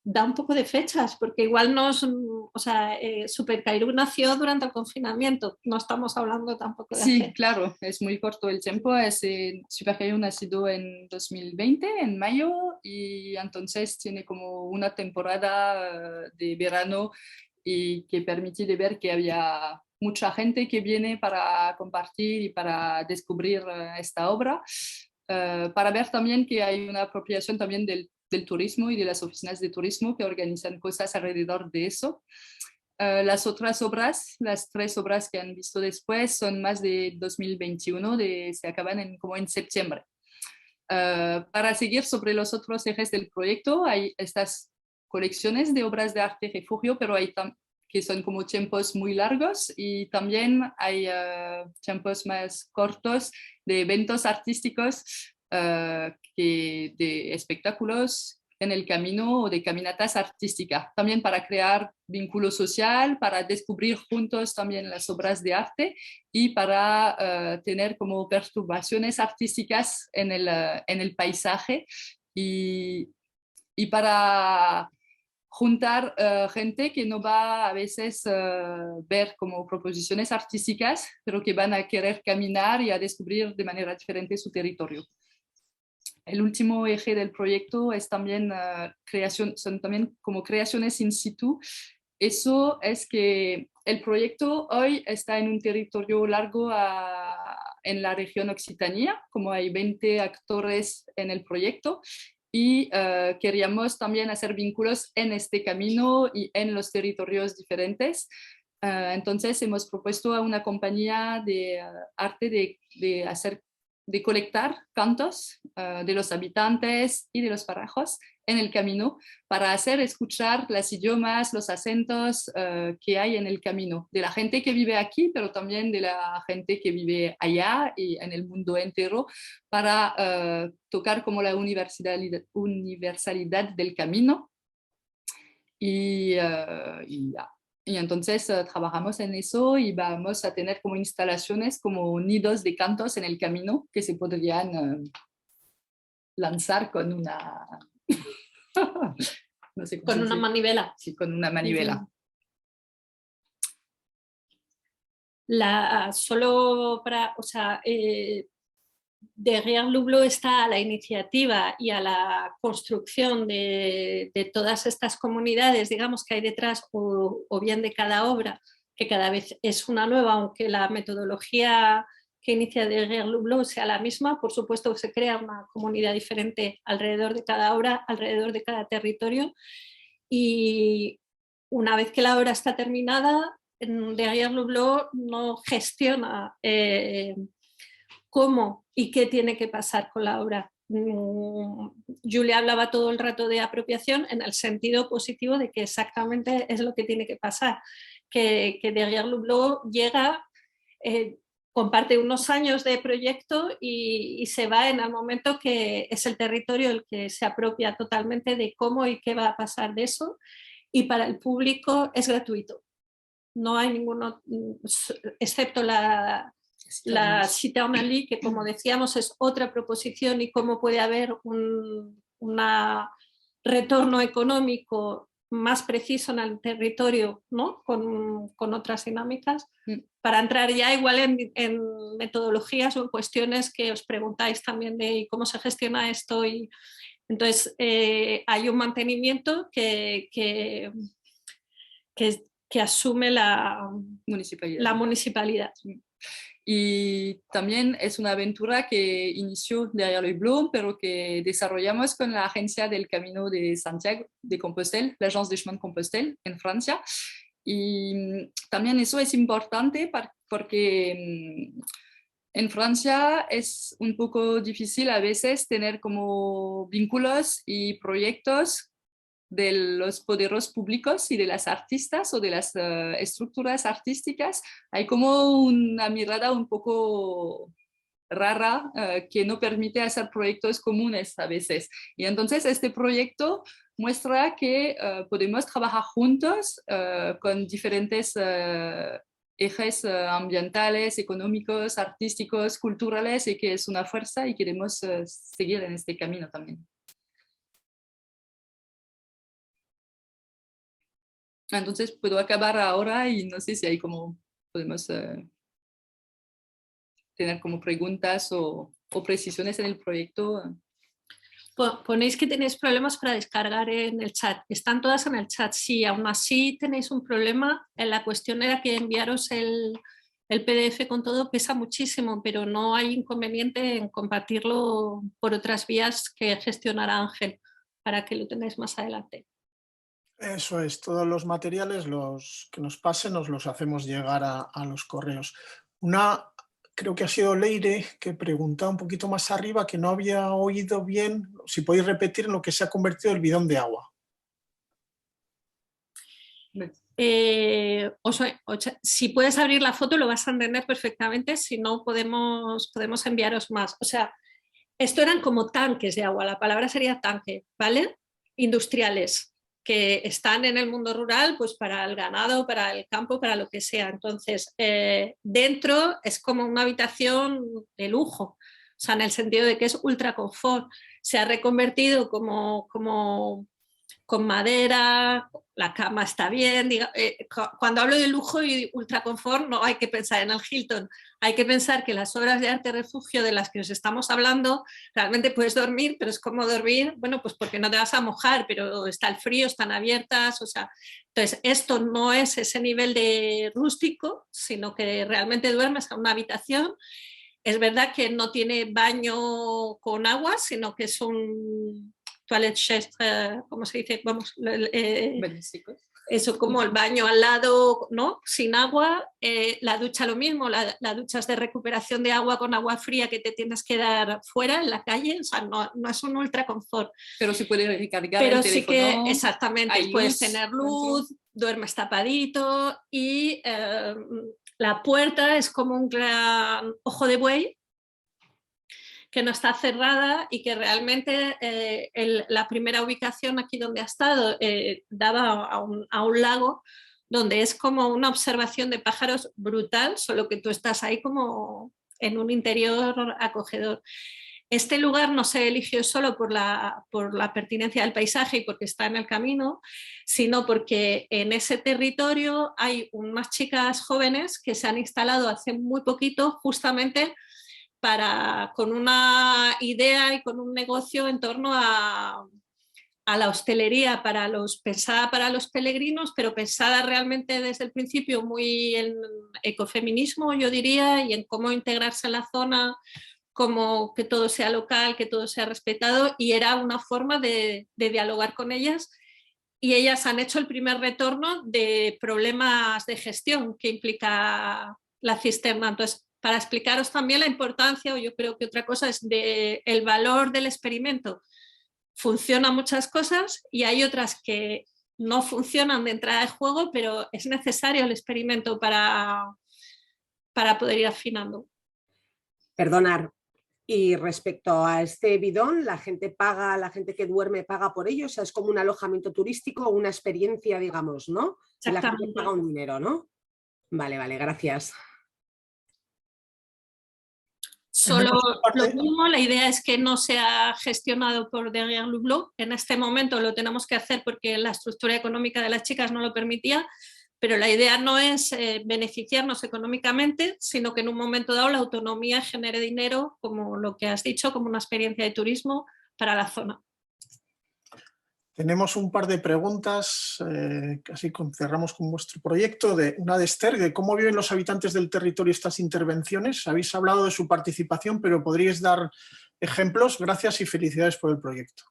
Da un poco de fechas, porque igual Super Kairú nació durante el confinamiento, no estamos hablando tampoco de Sí, claro, es muy corto el tiempo. Super Kairú nacido en 2020, en mayo, y entonces tiene como una temporada de verano y que permite de ver que había mucha gente que viene para compartir y para descubrir esta obra, para ver también que hay una apropiación también del turismo y de las oficinas de turismo que organizan cosas alrededor de eso. Las otras obras, las 3 obras que han visto después, son más de 2021, se acaban como en septiembre. Para seguir sobre los otros ejes del proyecto, hay estas colecciones de obras de arte refugio, pero hay que son como tiempos muy largos, y también hay tiempos más cortos de eventos artísticos, de espectáculos en el camino o de caminatas artísticas, también para crear vínculo social, para descubrir juntos también las obras de arte y para tener como perturbaciones artísticas en el paisaje, y para juntar gente que no va a veces ver como proposiciones artísticas, pero que van a querer caminar y a descubrir de manera diferente su territorio. El último eje del proyecto es también son también como creaciones in situ. Eso es que el proyecto hoy está en un territorio largo en la región Occitania, como hay 20 actores en el proyecto, y queríamos también hacer vínculos en este camino y en los territorios diferentes. Entonces hemos propuesto a una compañía de arte de colectar cantos de los habitantes y de los parajos en el camino, para hacer escuchar los idiomas, los acentos que hay en el camino, de la gente que vive aquí, pero también de la gente que vive allá y en el mundo entero, para tocar como la universalidad del camino. Y entonces trabajamos en eso, y vamos a tener como instalaciones, como nidos de cantos en el camino que se podrían lanzar con una... no sé cómo con una manivela. Sí, con una manivela. Solo para, Derrière l'Hublot está a la iniciativa y a la construcción de todas estas comunidades, digamos, que hay detrás, o bien de cada obra, que cada vez es una nueva, aunque la metodología que inicia Derrière l'Hublot sea la misma. Por supuesto que se crea una comunidad diferente alrededor de cada obra, alrededor de cada territorio, y una vez que la obra está terminada, Derrière l'Hublot no gestiona cómo y qué tiene que pasar con la obra. Julia hablaba todo el rato de apropiación en el sentido positivo de que exactamente es lo que tiene que pasar, que Derrière l'Hublot llega, comparte unos años de proyecto y se va en el momento que es el territorio el que se apropia totalmente de cómo y qué va a pasar de eso, y para el público es gratuito. No hay ninguno, excepto la Cité Ornali, que como decíamos es otra proposición, y cómo puede haber un retorno económico más preciso en el territorio, ¿no? Con otras dinámicas, para entrar ya igual en metodologías o en cuestiones que os preguntáis también de cómo se gestiona esto. Y entonces hay un mantenimiento que asume la municipalidad. Y también es una aventura que inició de Ayala & Bloom, pero que desarrollamos con la agencia del Camino de Santiago de Compostela, la Agence de Chemin de Compostela en Francia. Y también eso es importante porque en Francia es un poco difícil a veces tener como vínculos y proyectos de los poderes públicos y de las artistas o de las estructuras artísticas. Hay como una mirada un poco rara que no permite hacer proyectos comunes a veces. Y entonces este proyecto muestra que podemos trabajar juntos con diferentes ejes ambientales, económicos, artísticos, culturales, y que es una fuerza y queremos seguir en este camino también. Entonces puedo acabar ahora y no sé si hay como podemos tener como preguntas o precisiones en el proyecto. Ponéis que tenéis problemas para descargar en el chat. Están todas en el chat. Si aún así tenéis un problema, la cuestión era que enviaros el PDF con todo pesa muchísimo, pero no hay inconveniente en compartirlo por otras vías que gestionará Ángel para que lo tengáis más adelante. Eso es, todos los materiales los que nos pasen nos los hacemos llegar a los correos. Creo que ha sido Leire que preguntaba un poquito más arriba, que no había oído bien, si podéis repetir en lo que se ha convertido el bidón de agua. Si puedes abrir la foto lo vas a entender perfectamente, si no podemos enviaros más. O sea, esto eran como tanques de agua, la palabra sería tanque, ¿vale? Industriales, que están en el mundo rural pues para el ganado, para el campo, para lo que sea. Entonces, dentro es como una habitación de lujo, o sea, en el sentido de que es ultra confort. Se ha reconvertido como con madera, la cama está bien. Cuando hablo de lujo y ultra confort no hay que pensar en el Hilton, hay que pensar que las obras de arte refugio de las que os estamos hablando, realmente puedes dormir, pero es como dormir, bueno, pues porque no te vas a mojar, pero está el frío, están abiertas, o sea, entonces esto no es ese nivel de rústico, sino que realmente duermes en una habitación. Es verdad que no tiene baño con agua, sino que es un toilet ¿cómo se dice? Vamos, eso, como el baño al lado, ¿no? Sin agua. La ducha lo mismo, la ducha es de recuperación de agua con agua fría que te tienes que dar fuera en la calle, o sea, no es un ultra confort. Pero sí puedes recargar pero el teléfono. Sí que, exactamente, puedes tener luz, duermes tapadito y la puerta es como un gran ojo de buey que no está cerrada y que realmente la primera ubicación aquí donde ha estado daba a un lago donde es como una observación de pájaros brutal, solo que tú estás ahí como en un interior acogedor. Este lugar no se eligió solo por la pertinencia del paisaje y porque está en el camino, sino porque en ese territorio hay unas chicas jóvenes que se han instalado hace muy poquito justamente con una idea y con un negocio en torno a la hostelería pensada para los peregrinos, pero pensada realmente desde el principio muy en ecofeminismo, yo diría, y en cómo integrarse en la zona, como que todo sea local, que todo sea respetado, y era una forma de dialogar con ellas. Y ellas han hecho el primer retorno de problemas de gestión que implica la cisterna. Entonces, para explicaros también la importancia, o yo creo que otra cosa es el valor del experimento. Funcionan muchas cosas y hay otras que no funcionan de entrada de juego, pero es necesario el experimento para poder ir afinando. Perdonar. Y respecto a este bidón, la gente que duerme paga por ello, o sea, es como un alojamiento turístico, una experiencia, digamos, ¿no? Y la gente paga un dinero, ¿no? Vale, gracias. Solo lo mismo, la idea es que no sea gestionado por Derrière le Blog. En este momento lo tenemos que hacer porque la estructura económica de las chicas no lo permitía, pero la idea no es beneficiarnos económicamente, sino que en un momento dado la autonomía genere dinero, como lo que has dicho, como una experiencia de turismo para la zona. Tenemos un par de preguntas, casi cerramos con vuestro proyecto. Una de Esther, de cómo viven los habitantes del territorio estas intervenciones. Habéis hablado de su participación, pero ¿podríais dar ejemplos? Gracias y felicidades por el proyecto.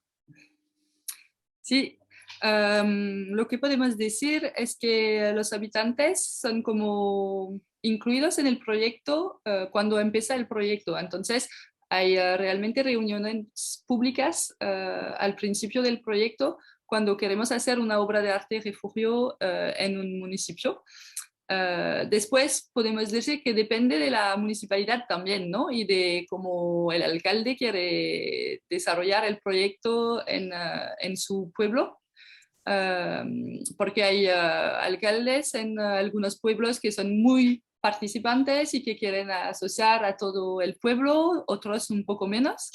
Sí, lo que podemos decir es que los habitantes son como incluidos en el proyecto cuando empieza el proyecto. Entonces, hay realmente reuniones públicas al principio del proyecto cuando queremos hacer una obra de arte refugio en un municipio. Después podemos decir que depende de la municipalidad también, ¿no? Y de cómo el alcalde quiere desarrollar el proyecto en su pueblo. Porque hay alcaldes en algunos pueblos que son muy participantes y que quieren asociar a todo el pueblo, otros un poco menos,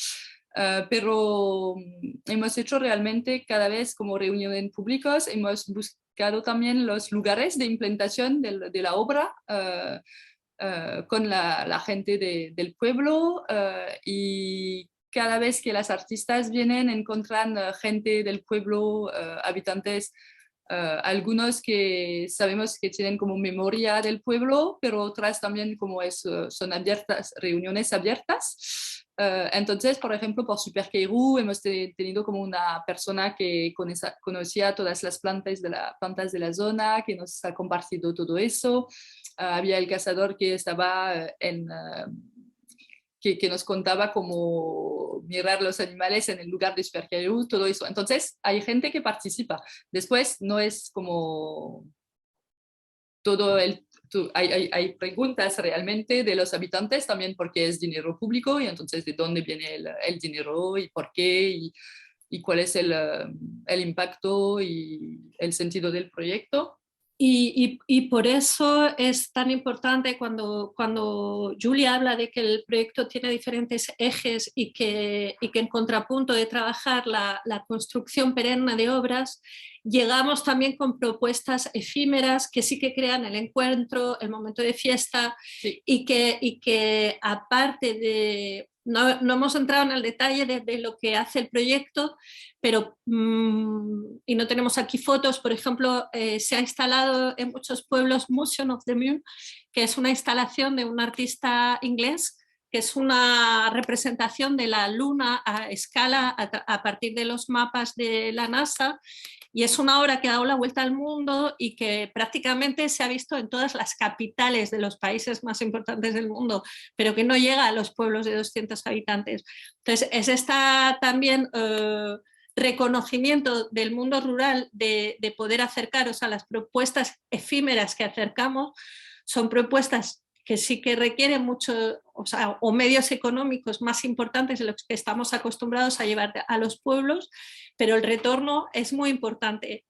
pero hemos hecho realmente cada vez como reuniones públicas, hemos buscado también los lugares de implantación de la obra con la gente del pueblo y cada vez que las artistas vienen encuentran gente del pueblo, habitantes, algunos que sabemos que tienen como memoria del pueblo, pero otras también como son abiertas, reuniones abiertas. Entonces, por ejemplo, por Super Keiru hemos tenido como una persona que conocía todas las plantas de la zona, que nos ha compartido todo eso. Había el cazador que estaba que nos contaba cómo mirar los animales en el lugar de Super Keiru, todo eso. Entonces, hay gente que participa. Después, no es como todo hay preguntas realmente de los habitantes también porque es dinero público y entonces de dónde viene el dinero y por qué y cuál es el impacto y el sentido del proyecto. Y por eso es tan importante cuando Julia habla de que el proyecto tiene diferentes ejes y que en contrapunto de trabajar la construcción perenne de obras, llegamos también con propuestas efímeras que sí que crean el encuentro, el momento de fiesta, sí. y que aparte de... No hemos entrado en el detalle de lo que hace el proyecto, pero, y no tenemos aquí fotos, por ejemplo, se ha instalado en muchos pueblos Motion of the Moon, que es una instalación de un artista inglés, que es una representación de la luna a escala a partir de los mapas de la NASA, y es una obra que ha dado la vuelta al mundo y que prácticamente se ha visto en todas las capitales de los países más importantes del mundo, pero que no llega a los pueblos de 200 habitantes. Entonces, es esta también reconocimiento del mundo rural de poder acercaros a las propuestas efímeras que acercamos. Son propuestas que sí que requieren mucho, o medios económicos más importantes de los que estamos acostumbrados a llevar a los pueblos, pero el retorno es muy importante,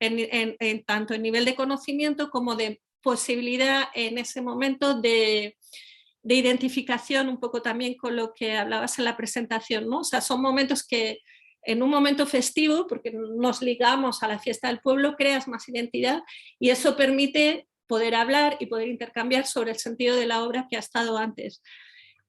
tanto en nivel de conocimiento como de posibilidad en ese momento de identificación, un poco también con lo que hablabas en la presentación, ¿no? O sea, son momentos que en un momento festivo, porque nos ligamos a la fiesta del pueblo, creas más identidad y eso permite poder hablar y poder intercambiar sobre el sentido de la obra que ha estado antes.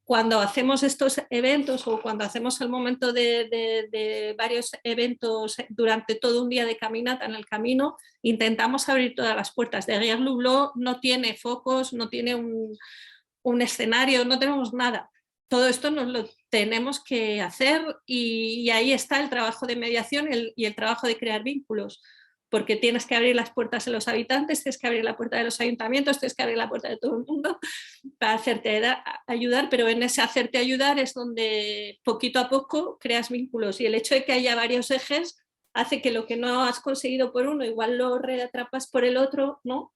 Cuando hacemos estos eventos o cuando hacemos el momento de varios eventos durante todo un día de caminata en el camino, intentamos abrir todas las puertas. Derrière le Blog no tiene focos, no tiene un escenario, no tenemos nada. Todo esto nos lo tenemos que hacer y ahí está el trabajo de mediación y el trabajo de crear vínculos. Porque tienes que abrir las puertas de los habitantes, tienes que abrir la puerta de los ayuntamientos, tienes que abrir la puerta de todo el mundo para hacerte ayudar, pero en ese hacerte ayudar es donde poquito a poco creas vínculos y el hecho de que haya varios ejes hace que lo que no has conseguido por uno igual lo reatrapas por el otro, ¿no?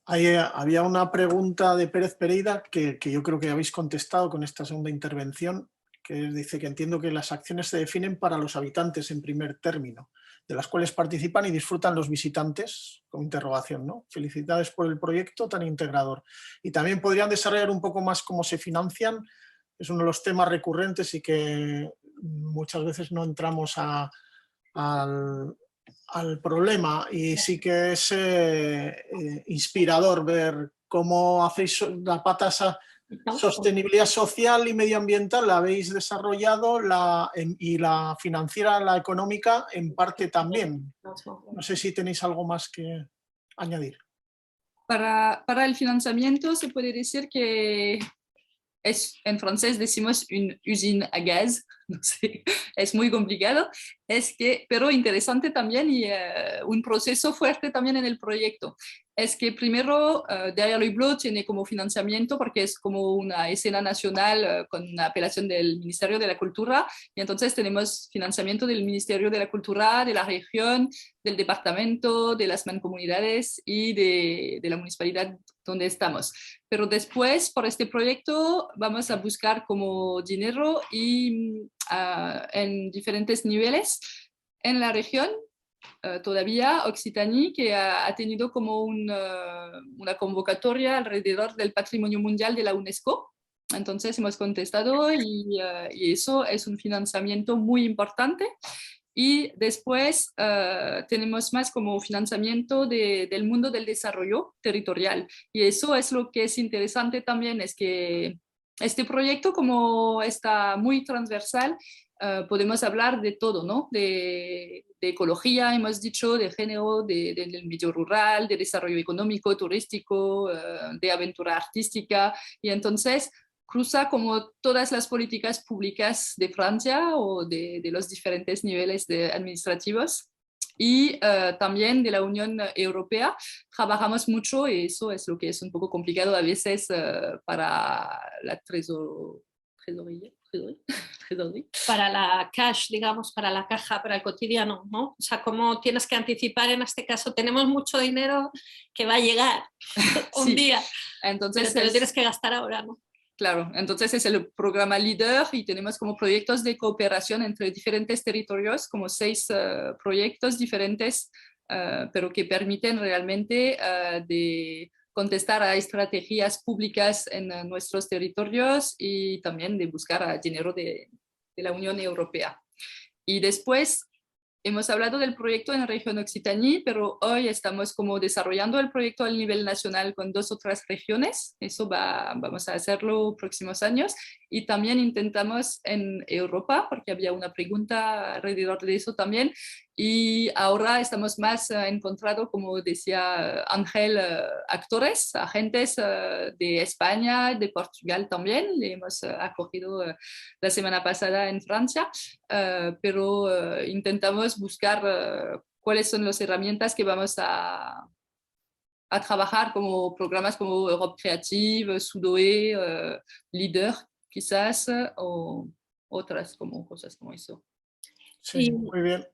Había una pregunta de Pérez Pereira que yo creo que habéis contestado con esta segunda intervención, que dice que entiendo que las acciones se definen para los habitantes en primer término. de las cuales participan y disfrutan los visitantes, con interrogación, ¿no? Felicidades por el proyecto tan integrador. Y también podrían desarrollar un poco más cómo se financian, es uno de los temas recurrentes y que muchas veces no entramos al problema, y sí que es inspirador ver cómo hacéis la pata esa sostenibilidad social y medioambiental, la habéis desarrollado, y la financiera, la económica, en parte también. No sé si tenéis algo más que añadir. Para el financiamiento se puede decir que en francés decimos une usine à gaz, no sé, es muy complicado, pero interesante también y un proceso fuerte también en el proyecto. Es que primero Derrière le Hublot tiene como financiamiento porque es como una escena nacional con una apelación del Ministerio de la Cultura, y entonces tenemos financiamiento del Ministerio de la Cultura, de la región, del departamento, de las mancomunidades y de la municipalidad donde estamos. Pero después, por este proyecto, vamos a buscar como dinero y en diferentes niveles en la región. Todavía Occitanie, que ha tenido como una convocatoria alrededor del patrimonio mundial de la UNESCO. Entonces hemos contestado y eso es un financiamiento muy importante. Y después tenemos más como financiamiento del mundo del desarrollo territorial. Y eso es lo que es interesante también, es que este proyecto, como está muy transversal, podemos hablar de todo, ¿no? De ecología, hemos dicho, de género, del medio rural, de desarrollo económico, turístico, de aventura artística. Y entonces cruza como todas las políticas públicas de Francia o de los diferentes niveles administrativos. Y también de la Unión Europea trabajamos mucho, y eso es lo que es un poco complicado a veces para la tresorería. Para la cash, digamos, para la caja, para el cotidiano, ¿no? O sea, cómo tienes que anticipar en este caso. Tenemos mucho dinero que va a llegar un Sí. día, Entonces pero te lo tienes que gastar ahora, ¿no? Claro, entonces es el programa LEADER y tenemos como proyectos de cooperación entre diferentes territorios, como 6 proyectos diferentes, pero que permiten realmente de contestar a estrategias públicas en nuestros territorios y también de buscar dinero de la Unión Europea. Y después hemos hablado del proyecto en la región Occitanie, pero hoy estamos como desarrollando el proyecto a nivel nacional con 2 otras regiones. Eso vamos a hacerlo próximos años. Y también intentamos en Europa, porque había una pregunta alrededor de eso también. Y ahora estamos más encontrado, como decía Ángel, actores, agentes de España, de Portugal también. Le hemos acogido la semana pasada en Francia, pero intentamos buscar cuáles son las herramientas que vamos a trabajar, como programas como Europe Creative, Sudoe, Leader, quizás, o otras como cosas como eso. Sí, muy bien.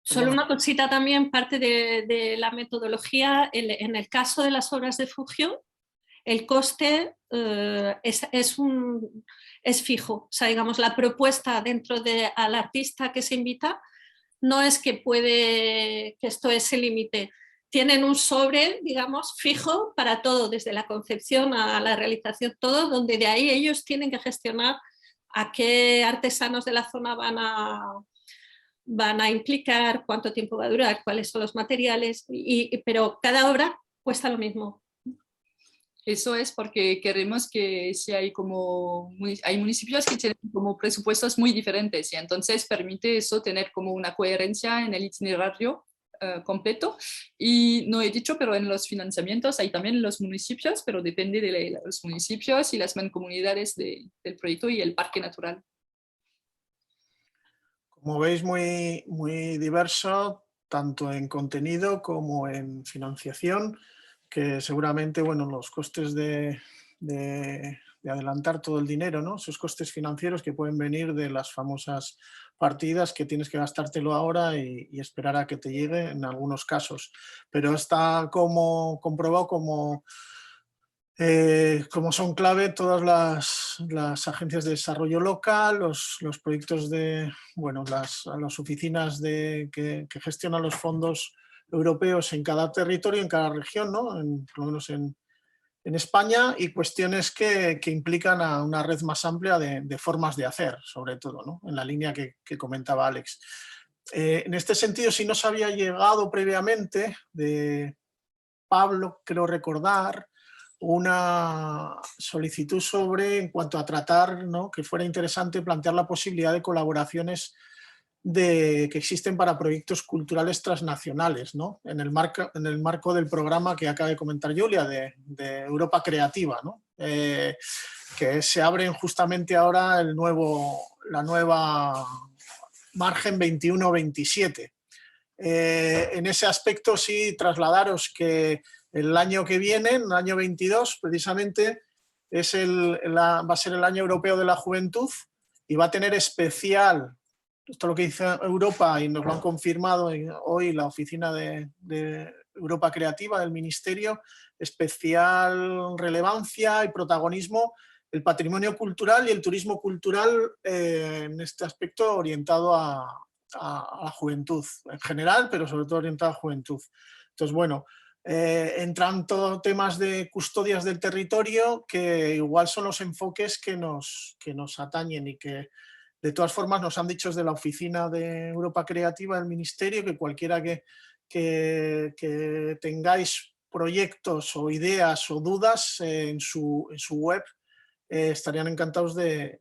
Solo una cosita también, parte de la metodología, en el caso de las obras de Fugio, el coste es fijo. O sea, digamos, la propuesta dentro al artista que se invita no es que esto es el límite. Tienen un sobre, digamos, fijo para todo, desde la concepción a la realización, todo, donde de ahí ellos tienen que gestionar a qué artesanos de la zona van a implicar, cuánto tiempo va a durar, cuáles son los materiales, pero cada obra cuesta lo mismo. Eso es porque queremos que si hay municipios que tienen como presupuestos muy diferentes, y entonces permite eso tener como una coherencia en el itinerario completo. Y no he dicho, pero en los financiamientos hay también los municipios, pero depende de los municipios y las mancomunidades del proyecto y el parque natural. Como veis, muy, muy diverso, tanto en contenido como en financiación, que seguramente, bueno, los costes de adelantar todo el dinero, ¿no? Esos costes financieros que pueden venir de las famosas partidas que tienes que gastártelo ahora y esperar a que te llegue en algunos casos. Pero está como comprobado como Como son clave todas las agencias de desarrollo local, los proyectos de, bueno, las oficinas que gestionan los fondos europeos en cada territorio, en cada región, ¿no? Por lo menos en España, y cuestiones que implican a una red más amplia de formas de hacer, sobre todo, ¿no? En la línea que comentaba Alex. En este sentido, si nos había llegado previamente de Pablo, creo recordar, una solicitud en cuanto a tratar, ¿no?, que fuera interesante plantear la posibilidad de colaboraciones que existen para proyectos culturales transnacionales, ¿no?, en el marco del programa que acaba de comentar Julia, de Europa Creativa, ¿no?, que se abren justamente ahora la nueva margen 21-27. En ese aspecto sí trasladaros que el año que viene, el año 22, precisamente, va a ser el año europeo de la juventud y va a tener especial, esto es lo que dice Europa y nos lo han confirmado hoy la oficina de Europa Creativa del Ministerio, especial relevancia y protagonismo el patrimonio cultural y el turismo cultural, en este aspecto orientado a la juventud en general, pero sobre todo orientada a juventud. Entonces, bueno, entran todos temas de custodias del territorio que igual son los enfoques que nos atañen y que de todas formas nos han dicho desde la oficina de Europa Creativa del Ministerio que cualquiera que tengáis proyectos o ideas o dudas en su web, estarían encantados de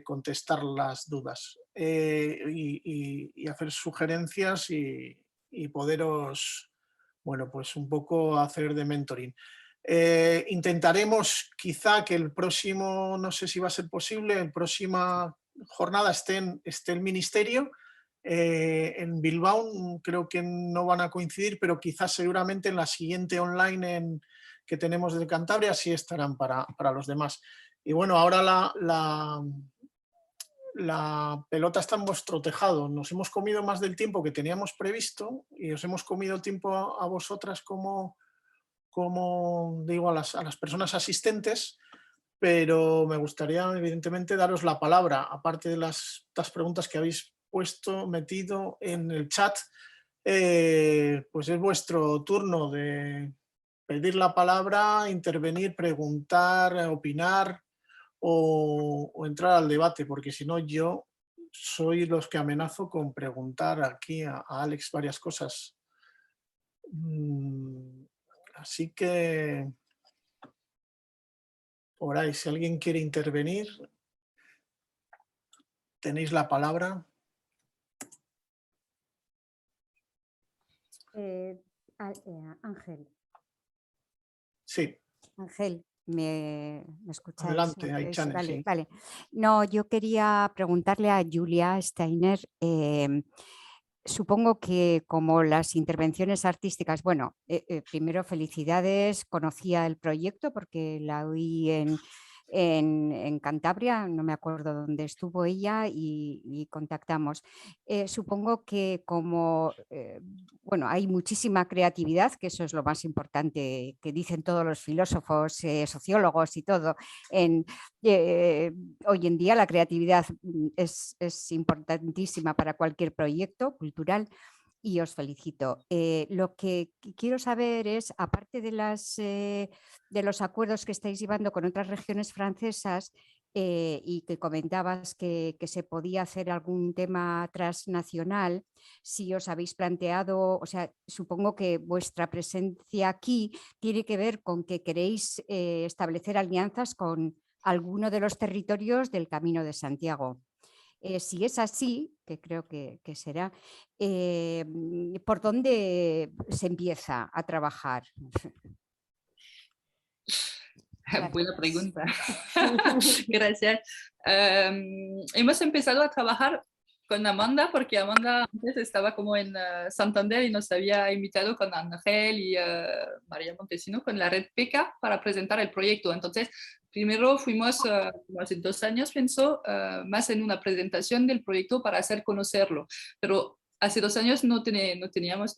contestar las dudas y hacer sugerencias y poderos, bueno, pues un poco hacer de mentoring. Intentaremos quizá que el próximo, no sé si va a ser posible, en próxima jornada esté el Ministerio. En Bilbao creo que no van a coincidir, pero quizás seguramente en la siguiente online que tenemos de Cantabria sí estarán para los demás. Y bueno, ahora la pelota está en vuestro tejado. Nos hemos comido más del tiempo que teníamos previsto y os hemos comido tiempo a vosotras como digo, a las personas asistentes, pero me gustaría evidentemente daros la palabra, aparte de las preguntas que habéis metido en el chat. Pues es vuestro turno de pedir la palabra, intervenir, preguntar, opinar o entrar al debate, porque si no yo soy los que amenazo con preguntar aquí a Alex varias cosas. Así que por ahí, si alguien quiere intervenir, tenéis la palabra. Ángel. Sí. Ángel, ¿me escucháis? Adelante, Aichane, vale, sí. Vale. No, yo quería preguntarle a Julia Steiner, supongo que como las intervenciones artísticas, bueno, primero felicidades, conocía el proyecto porque la oí en Cantabria, no me acuerdo dónde estuvo ella y contactamos. Supongo que como, bueno, hay muchísima creatividad, que eso es lo más importante que dicen todos los filósofos, sociólogos y todo. Hoy en día la creatividad es importantísima para cualquier proyecto cultural y os felicito. Lo que quiero saber es, aparte de los acuerdos que estáis llevando con otras regiones francesas y que comentabas que se podía hacer algún tema transnacional, si os habéis planteado, o sea, supongo que vuestra presencia aquí tiene que ver con que queréis establecer alianzas con alguno de los territorios del Camino de Santiago. Si es así, que creo que será, ¿por dónde se empieza a trabajar? Buena pregunta. Gracias. Hemos empezado a trabajar con Amanda porque Amanda antes estaba como en Santander y nos había invitado con Ángel y María Montesino con la red PECA para presentar el proyecto. Entonces, primero fuimos, como hace 2 años, pienso, más en una presentación del proyecto para hacer conocerlo. Pero hace 2 años no teníamos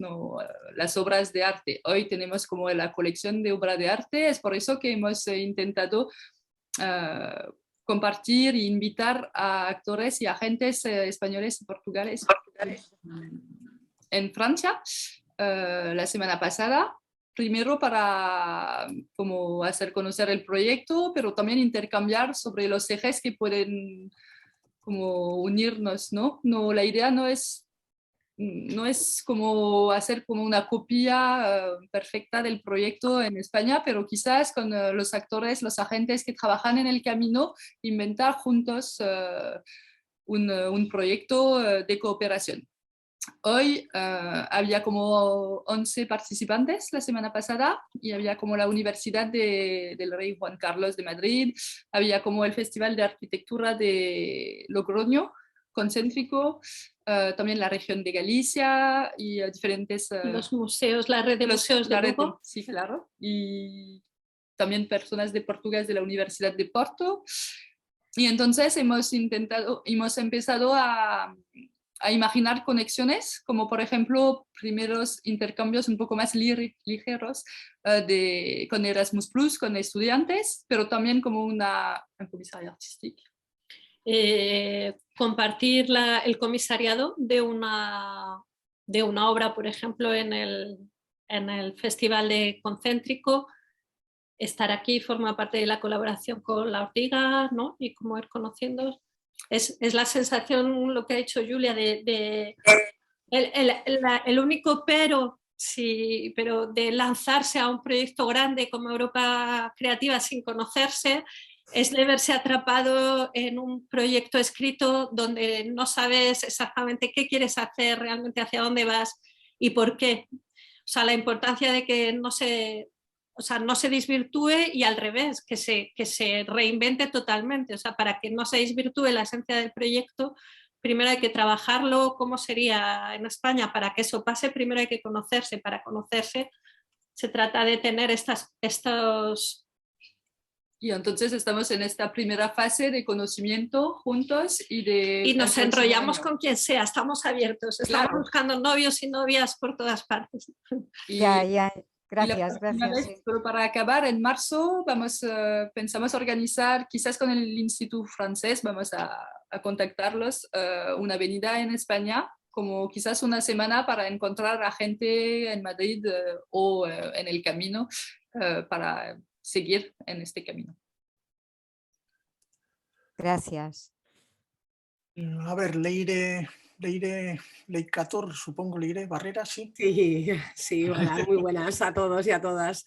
las obras de arte. Hoy tenemos como la colección de obras de arte. Es por eso que hemos intentado compartir e invitar a actores y agentes españoles y portugueses en Francia la semana pasada. Primero para como hacer conocer el proyecto, pero también intercambiar sobre los ejes que pueden como unirnos, ¿no? La idea no es como hacer como una copia perfecta del proyecto en España, pero quizás con los actores, los agentes que trabajan en el camino, inventar juntos un proyecto de cooperación. Hoy había como 11 participantes la semana pasada y había como la Universidad del Rey Juan Carlos de Madrid, había como el Festival de Arquitectura de Logroño, concéntrico, también la región de Galicia y diferentes... los museos, la red de museos de Lugo. Sí, claro. Y también personas de portugués de la Universidad de Porto. Y entonces hemos empezado a imaginar conexiones, como por ejemplo primeros intercambios un poco más ligeros con Erasmus Plus, con estudiantes, pero también como un comisario artístico. Compartir el comisariado de una obra, por ejemplo, en el Festival de Concéntrico. Estar aquí forma parte de la colaboración con La Ortiga, ¿no? Y como ir conociendo. Es la sensación, lo que ha dicho Julia, el único pero de lanzarse a un proyecto grande como Europa Creativa sin conocerse, es de verse atrapado en un proyecto escrito donde no sabes exactamente qué quieres hacer, realmente hacia dónde vas y por qué. O sea, la importancia de que no se desvirtúe y al revés, que se reinvente totalmente. O sea, para que no se desvirtúe la esencia del proyecto, primero hay que trabajarlo como sería en España. Para que eso pase, primero hay que conocerse. Para conocerse se trata de tener estos... Y entonces estamos en esta primera fase de conocimiento juntos y nos enrollamos con quien sea, estamos abiertos, estamos buscando novios y novias por todas partes. Ya. Gracias. Sí. Pero para acabar, en marzo pensamos organizar, quizás con el Instituto Francés, vamos a contactarlos, una avenida en España, como quizás una semana para encontrar a gente en Madrid o en el camino para seguir en este camino. Gracias. A ver, Leire Leicator, supongo, Leire Barrera, ¿sí? Sí, hola, muy buenas a todos y a todas.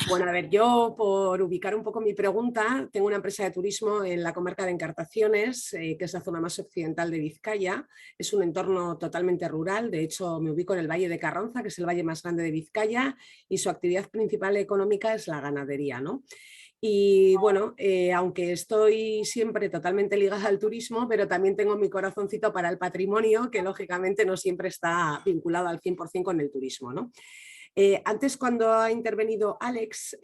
Bueno, a ver, yo por ubicar un poco mi pregunta, tengo una empresa de turismo en la comarca de Encartaciones, que es la zona más occidental de Vizcaya. Es un entorno totalmente rural, de hecho me ubico en el Valle de Carranza, que es el valle más grande de Vizcaya, y su actividad principal económica es la ganadería, ¿no? Y bueno, aunque estoy siempre totalmente ligada al turismo, pero también tengo mi corazoncito para el patrimonio, que lógicamente no siempre está vinculado al 100% con el turismo, ¿no? Antes, cuando ha intervenido Alex,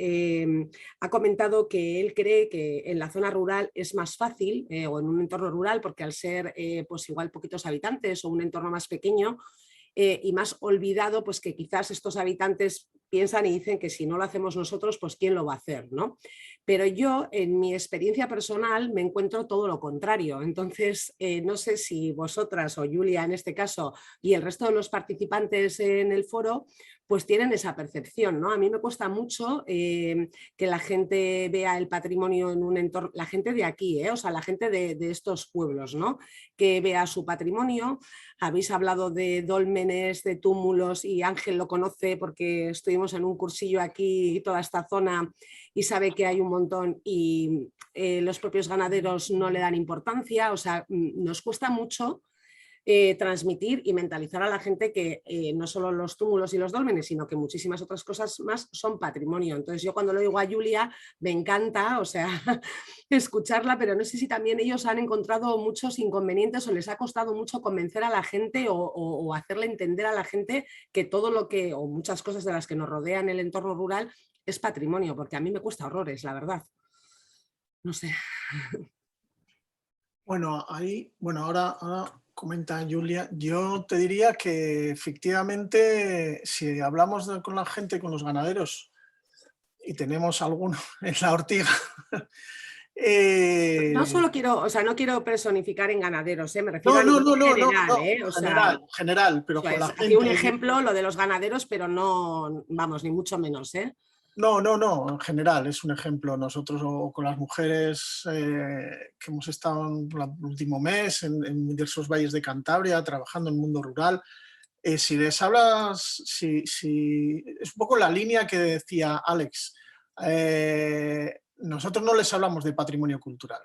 ha comentado que él cree que en la zona rural es más fácil, o en un entorno rural, porque al ser pues igual poquitos habitantes o un entorno más pequeño, y más olvidado, pues que quizás estos habitantes piensan y dicen que si no lo hacemos nosotros, pues ¿quién lo va a hacer?, ¿no? Pero yo, en mi experiencia personal, me encuentro todo lo contrario. Entonces, no sé si vosotras o Julia en este caso y el resto de los participantes en el foro, pues tienen esa percepción, ¿no? A mí me cuesta mucho que la gente vea el patrimonio en un entorno, la gente de aquí, o sea, la gente de estos pueblos, ¿no? Que vea su patrimonio. Habéis hablado de dólmenes, de túmulos, y Ángel lo conoce porque estuvimos en un cursillo aquí y toda esta zona, y sabe que hay un montón, y los propios ganaderos no le dan importancia. O sea, nos cuesta mucho transmitir y mentalizar a la gente que no solo los túmulos y los dólmenes, sino que muchísimas otras cosas más son patrimonio. Entonces yo cuando lo digo a Julia me encanta, o sea, escucharla, pero no sé si también ellos han encontrado muchos inconvenientes o les ha costado mucho convencer a la gente o hacerle entender a la gente que todo lo que, o muchas cosas de las que nos rodean el entorno rural es patrimonio, porque a mí me cuesta horrores, la verdad. No sé. Bueno, ahí, ahora comenta Julia, yo te diría que efectivamente si hablamos con la gente, con los ganaderos, y tenemos alguno en la Ortiga. No solo quiero, o sea, no quiero personificar en ganaderos, me refiero a nivel general, o sea, general, pero con la aquí gente. un ejemplo, lo de los ganaderos, pero no, vamos, ni mucho menos, No, en general es un ejemplo. Nosotros o con las mujeres que hemos estado en el último mes en diversos valles de Cantabria trabajando en el mundo rural, si les hablas, es un poco la línea que decía Alex. Nosotros no les hablamos de patrimonio cultural.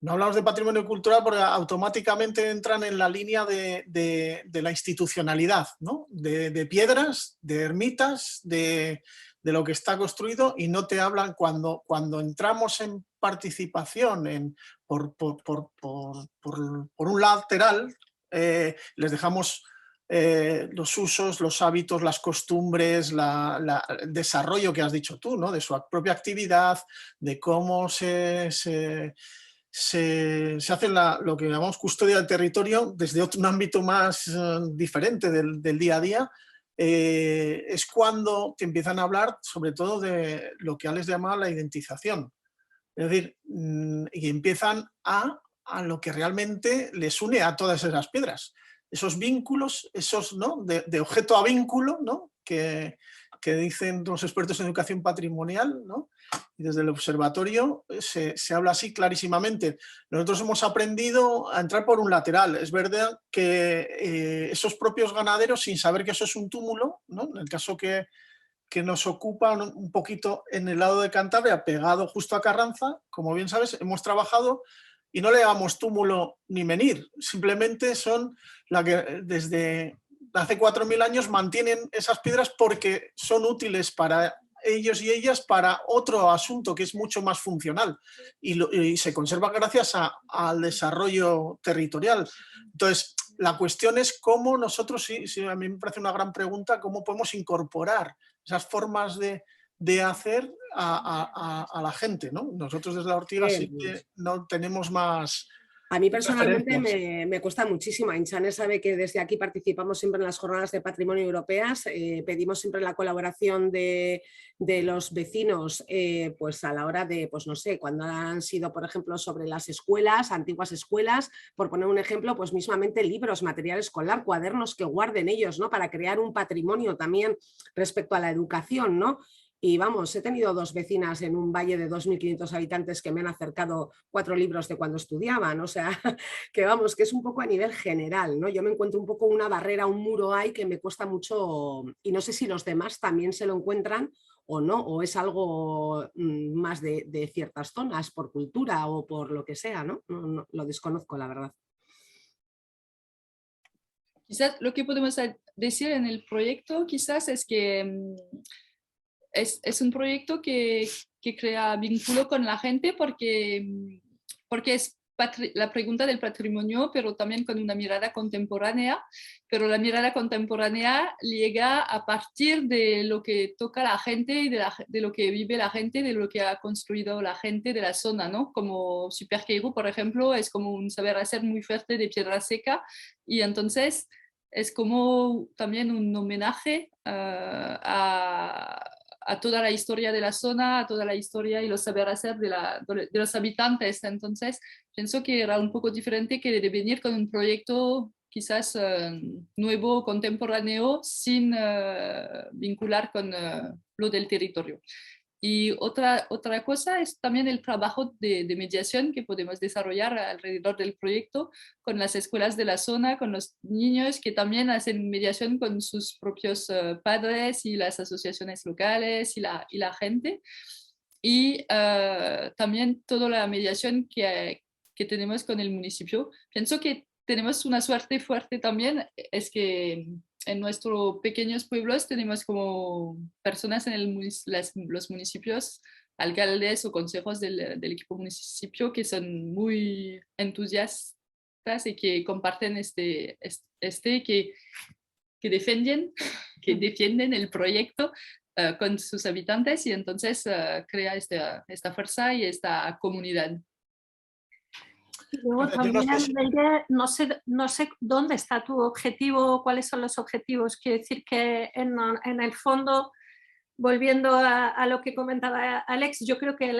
No hablamos de patrimonio cultural porque automáticamente entran en la línea de la institucionalidad, ¿no? De piedras, de ermitas, de lo que está construido, y no te hablan cuando entramos en participación por un lateral, les dejamos los usos, los hábitos, las costumbres, el desarrollo que has dicho tú, ¿no? De su propia actividad, de cómo se hace lo que llamamos custodia del territorio desde un ámbito más diferente del día a día. Es cuando te empiezan a hablar sobre todo de lo que Alex llamaba la identización. Es decir, y empiezan a lo que realmente les une a todas esas piedras. Esos vínculos, esos, ¿no? de objeto a vínculo, ¿no? que dicen los expertos en educación patrimonial, ¿no? Y desde el observatorio se habla así clarísimamente. Nosotros hemos aprendido a entrar por un lateral. Es verdad que esos propios ganaderos, sin saber que eso es un túmulo, ¿no? En el caso que nos ocupa un poquito en el lado de Cantabria, pegado justo a Carranza, como bien sabes, hemos trabajado y no le llamamos túmulo ni menhir, simplemente son la que desde hace 4.000 años mantienen esas piedras porque son útiles para ellos y ellas para otro asunto que es mucho más funcional y se conserva gracias al desarrollo territorial. Entonces, la cuestión es cómo nosotros, sí, a mí me parece una gran pregunta, cómo podemos incorporar esas formas de hacer a la gente, ¿no? Nosotros desde la Ortiga sí que no tenemos más. A mí personalmente me cuesta muchísimo. Ainchane sabe que desde aquí participamos siempre en las jornadas de patrimonio europeas, pedimos siempre la colaboración de los vecinos pues a la hora de, pues no sé, cuando han sido, por ejemplo, sobre las escuelas, antiguas escuelas, por poner un ejemplo, pues mismamente libros, material escolar, cuadernos que guarden ellos, ¿no? Para crear un patrimonio también respecto a la educación, ¿no? Y vamos, he tenido 2 vecinas en un valle de 2.500 habitantes que me han acercado 4 libros de cuando estudiaban, o sea, que vamos, que es un poco a nivel general, ¿no? Yo me encuentro un poco una barrera, un muro ahí que me cuesta mucho, y no sé si los demás también se lo encuentran o no, o es algo más de ciertas zonas, por cultura o por lo que sea, ¿no? No, lo desconozco, la verdad. Quizás lo que podemos decir en el proyecto quizás es que es un proyecto que crea vínculo con la gente porque es la pregunta del patrimonio, pero también con una mirada contemporánea, pero la mirada contemporánea llega a partir de lo que toca la gente y de lo que vive la gente, de lo que ha construido la gente de la zona, ¿no? Como Superqueiro, por ejemplo, es como un saber hacer muy fuerte de piedra seca y entonces es como también un homenaje a toda la historia de la zona, a toda la historia y los saber hacer de los habitantes. Entonces, pienso que era un poco diferente que de venir con un proyecto quizás nuevo, contemporáneo, sin vincular con lo del territorio. Y otra cosa es también el trabajo de mediación que podemos desarrollar alrededor del proyecto con las escuelas de la zona, con los niños que también hacen mediación con sus propios padres y las asociaciones locales y la gente. Y también toda la mediación que tenemos con el municipio. Pienso que tenemos una suerte fuerte también, es que en nuestros pequeños pueblos tenemos como personas en los municipios, alcaldes o consejos del equipo municipio que son muy entusiastas y que comparten que defienden el proyecto con sus habitantes y entonces crea esta fuerza y esta comunidad. Luego también, no sé dónde está tu objetivo, cuáles son los objetivos. Quiero decir que en el fondo, volviendo a lo que comentaba Alex, yo creo que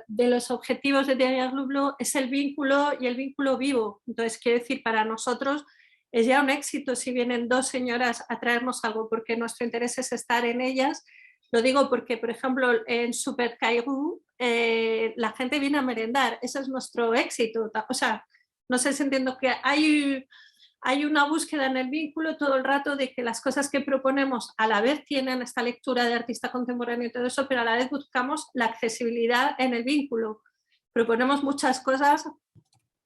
de los objetivos de Derrière le Bleu es el vínculo y el vínculo vivo. Entonces, quiero decir, para nosotros es ya un éxito si vienen dos señoras a traernos algo, porque nuestro interés es estar en ellas. Lo digo porque, por ejemplo, en Super Cairou la gente viene a merendar. Ese es nuestro éxito. O sea, no sé si entiendo que hay una búsqueda en el vínculo todo el rato de que las cosas que proponemos a la vez tienen esta lectura de artista contemporáneo y todo eso, pero a la vez buscamos la accesibilidad en el vínculo. Proponemos muchas cosas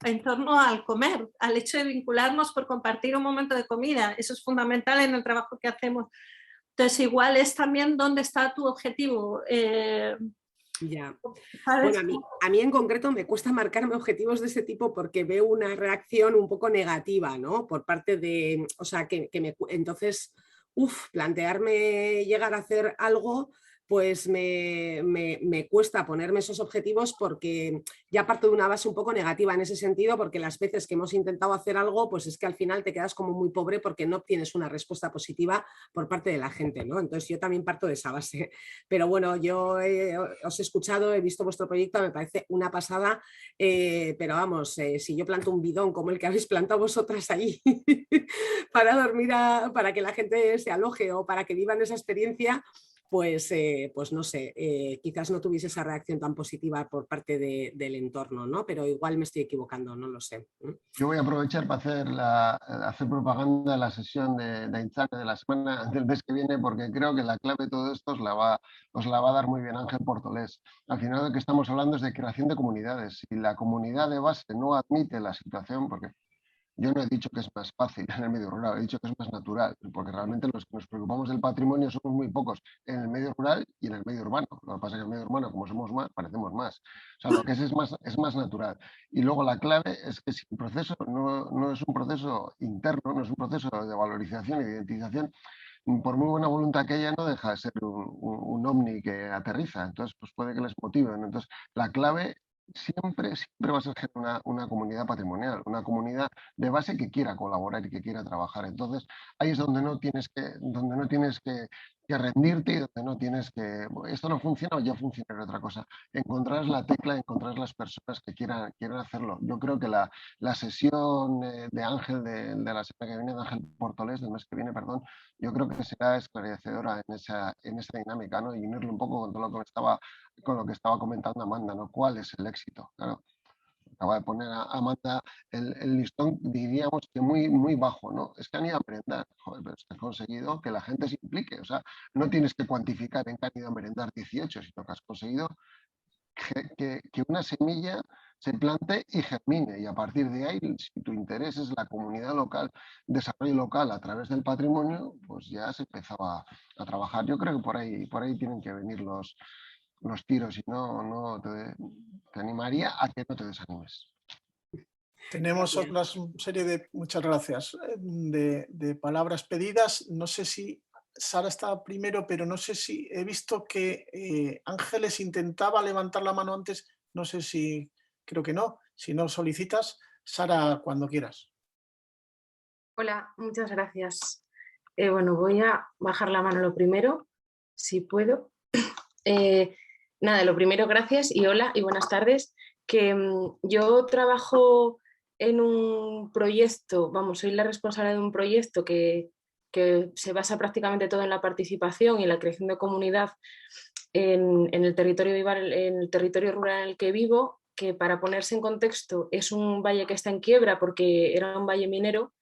en torno al comer, al hecho de vincularnos por compartir un momento de comida. Eso es fundamental en el trabajo que hacemos. Entonces, igual es también dónde está tu objetivo. Ya. Bueno, a mí en concreto me cuesta marcarme objetivos de ese tipo porque veo una reacción un poco negativa, ¿no? Por parte de, o sea, entonces, plantearme llegar a hacer algo, pues me cuesta ponerme esos objetivos porque ya parto de una base un poco negativa en ese sentido, porque las veces que hemos intentado hacer algo, pues es que al final te quedas como muy pobre porque no obtienes una respuesta positiva por parte de la gente, ¿no? Entonces yo también parto de esa base. Pero bueno, yo os he escuchado, he visto vuestro proyecto, me parece una pasada, pero vamos, si yo planto un bidón como el que habéis plantado vosotras allí para dormir, para que la gente se aloje o para que vivan esa experiencia, pues no sé, quizás no tuviese esa reacción tan positiva por parte del entorno, ¿no? Pero igual me estoy equivocando, no lo sé. Yo voy a aprovechar para hacer propaganda de la sesión de Aintzane de la semana del mes que viene, porque creo que la clave de todo esto os la va a dar muy bien Ángel Portolés. Al final lo que estamos hablando es de creación de comunidades. Si la comunidad de base no admite la situación, porque yo no he dicho que es más fácil en el medio rural, he dicho que es más natural, porque realmente los que nos preocupamos del patrimonio somos muy pocos en el medio rural y en el medio urbano. Lo que pasa es que en el medio urbano, como somos más, parecemos más. O sea, lo que es más natural. Y luego la clave es que si el proceso no es un proceso interno, no es un proceso de valorización y de identificación, por muy buena voluntad que haya, no deja de ser un ovni que aterriza. Entonces, pues puede que les motive, ¿no? Entonces, la clave siempre va a ser una comunidad patrimonial, una comunidad de base que quiera colaborar y que quiera trabajar. Entonces, ahí es donde no tienes que rendirte y donde no tienes que, esto no funciona o ya funciona otra cosa. Encontrar la tecla, encontrar las personas que quieran hacerlo. Yo creo que la sesión de Ángel, de la semana que viene, de Ángel Portolés, del mes que viene, perdón, yo creo que será esclarecedora en esa dinámica, ¿no? Y unirlo un poco con todo lo que estaba comentando Amanda, ¿no? ¿Cuál es el éxito? Claro, acaba de poner a Amanda el listón, diríamos que muy, muy bajo, ¿no? Es que han ido a merendar, joder, pero es que has conseguido que la gente se implique, o sea, no tienes que cuantificar en que han ido a merendar 18, sino que has conseguido que una semilla se plante y germine, y a partir de ahí, si tu interés es la comunidad local, desarrollo local a través del patrimonio, pues ya se empezaba a trabajar. Yo creo que por ahí tienen que venir los tiros, y no te animaría a que no te desanimes. Tenemos otra serie de, muchas gracias, de palabras pedidas. No sé si Sara estaba primero, pero no sé si he visto que Ángeles intentaba levantar la mano antes. No sé si, creo que no. Si no solicitas, Sara, cuando quieras. Hola, muchas gracias. Bueno, voy a bajar la mano lo primero, si puedo. Nada, lo primero, gracias y hola y buenas tardes. Que yo trabajo en un proyecto, soy la responsable de un proyecto que se basa prácticamente todo en la participación y en la creación de comunidad en el territorio rural en el que vivo, que para ponerse en contexto es un valle que está en quiebra porque era un valle minero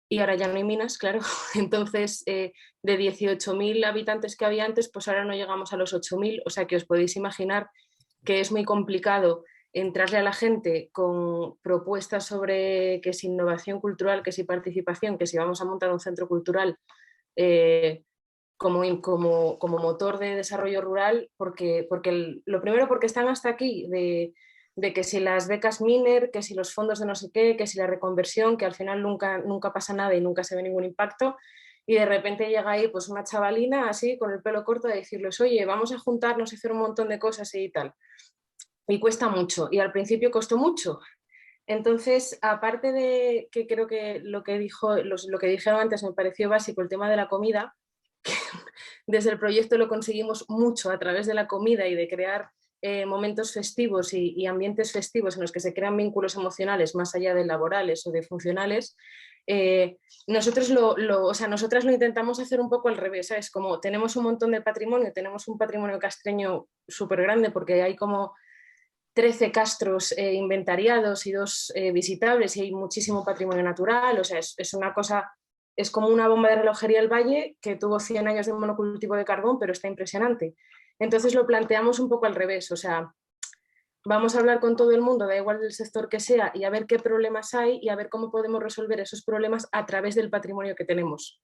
y ahora ya no hay minas, claro. Entonces, de 18.000 habitantes que había antes, pues ahora no llegamos a los 8.000, o sea que os podéis imaginar que es muy complicado entrarle a la gente con propuestas sobre que si innovación cultural, que si participación, que si vamos a montar un centro cultural como motor de desarrollo rural, porque lo primero porque están hasta aquí de que si las becas Miner, que si los fondos de no sé qué, que si la reconversión, que al final nunca pasa nada y nunca se ve ningún impacto, y de repente llega ahí pues una chavalina así con el pelo corto a decirles, oye, vamos a juntarnos y hacer un montón de cosas y tal. Y cuesta mucho, y al principio costó mucho. Entonces, aparte de que creo que lo que dijeron antes me pareció básico, el tema de la comida, que desde el proyecto lo conseguimos mucho a través de la comida y de crear momentos festivos y ambientes festivos en los que se crean vínculos emocionales más allá de laborales o de funcionales. Nosotras lo intentamos hacer un poco al revés, ¿sabes? Como tenemos un montón de patrimonio, tenemos un patrimonio castreño súper grande porque hay como 13 castros inventariados y 2 visitables y hay muchísimo patrimonio natural, o sea, es una cosa, es como una bomba de relojería el valle que tuvo 100 años de monocultivo de carbón, pero está impresionante. Entonces lo planteamos un poco al revés, o sea, vamos a hablar con todo el mundo, da igual del sector que sea, y a ver qué problemas hay y a ver cómo podemos resolver esos problemas a través del patrimonio que tenemos.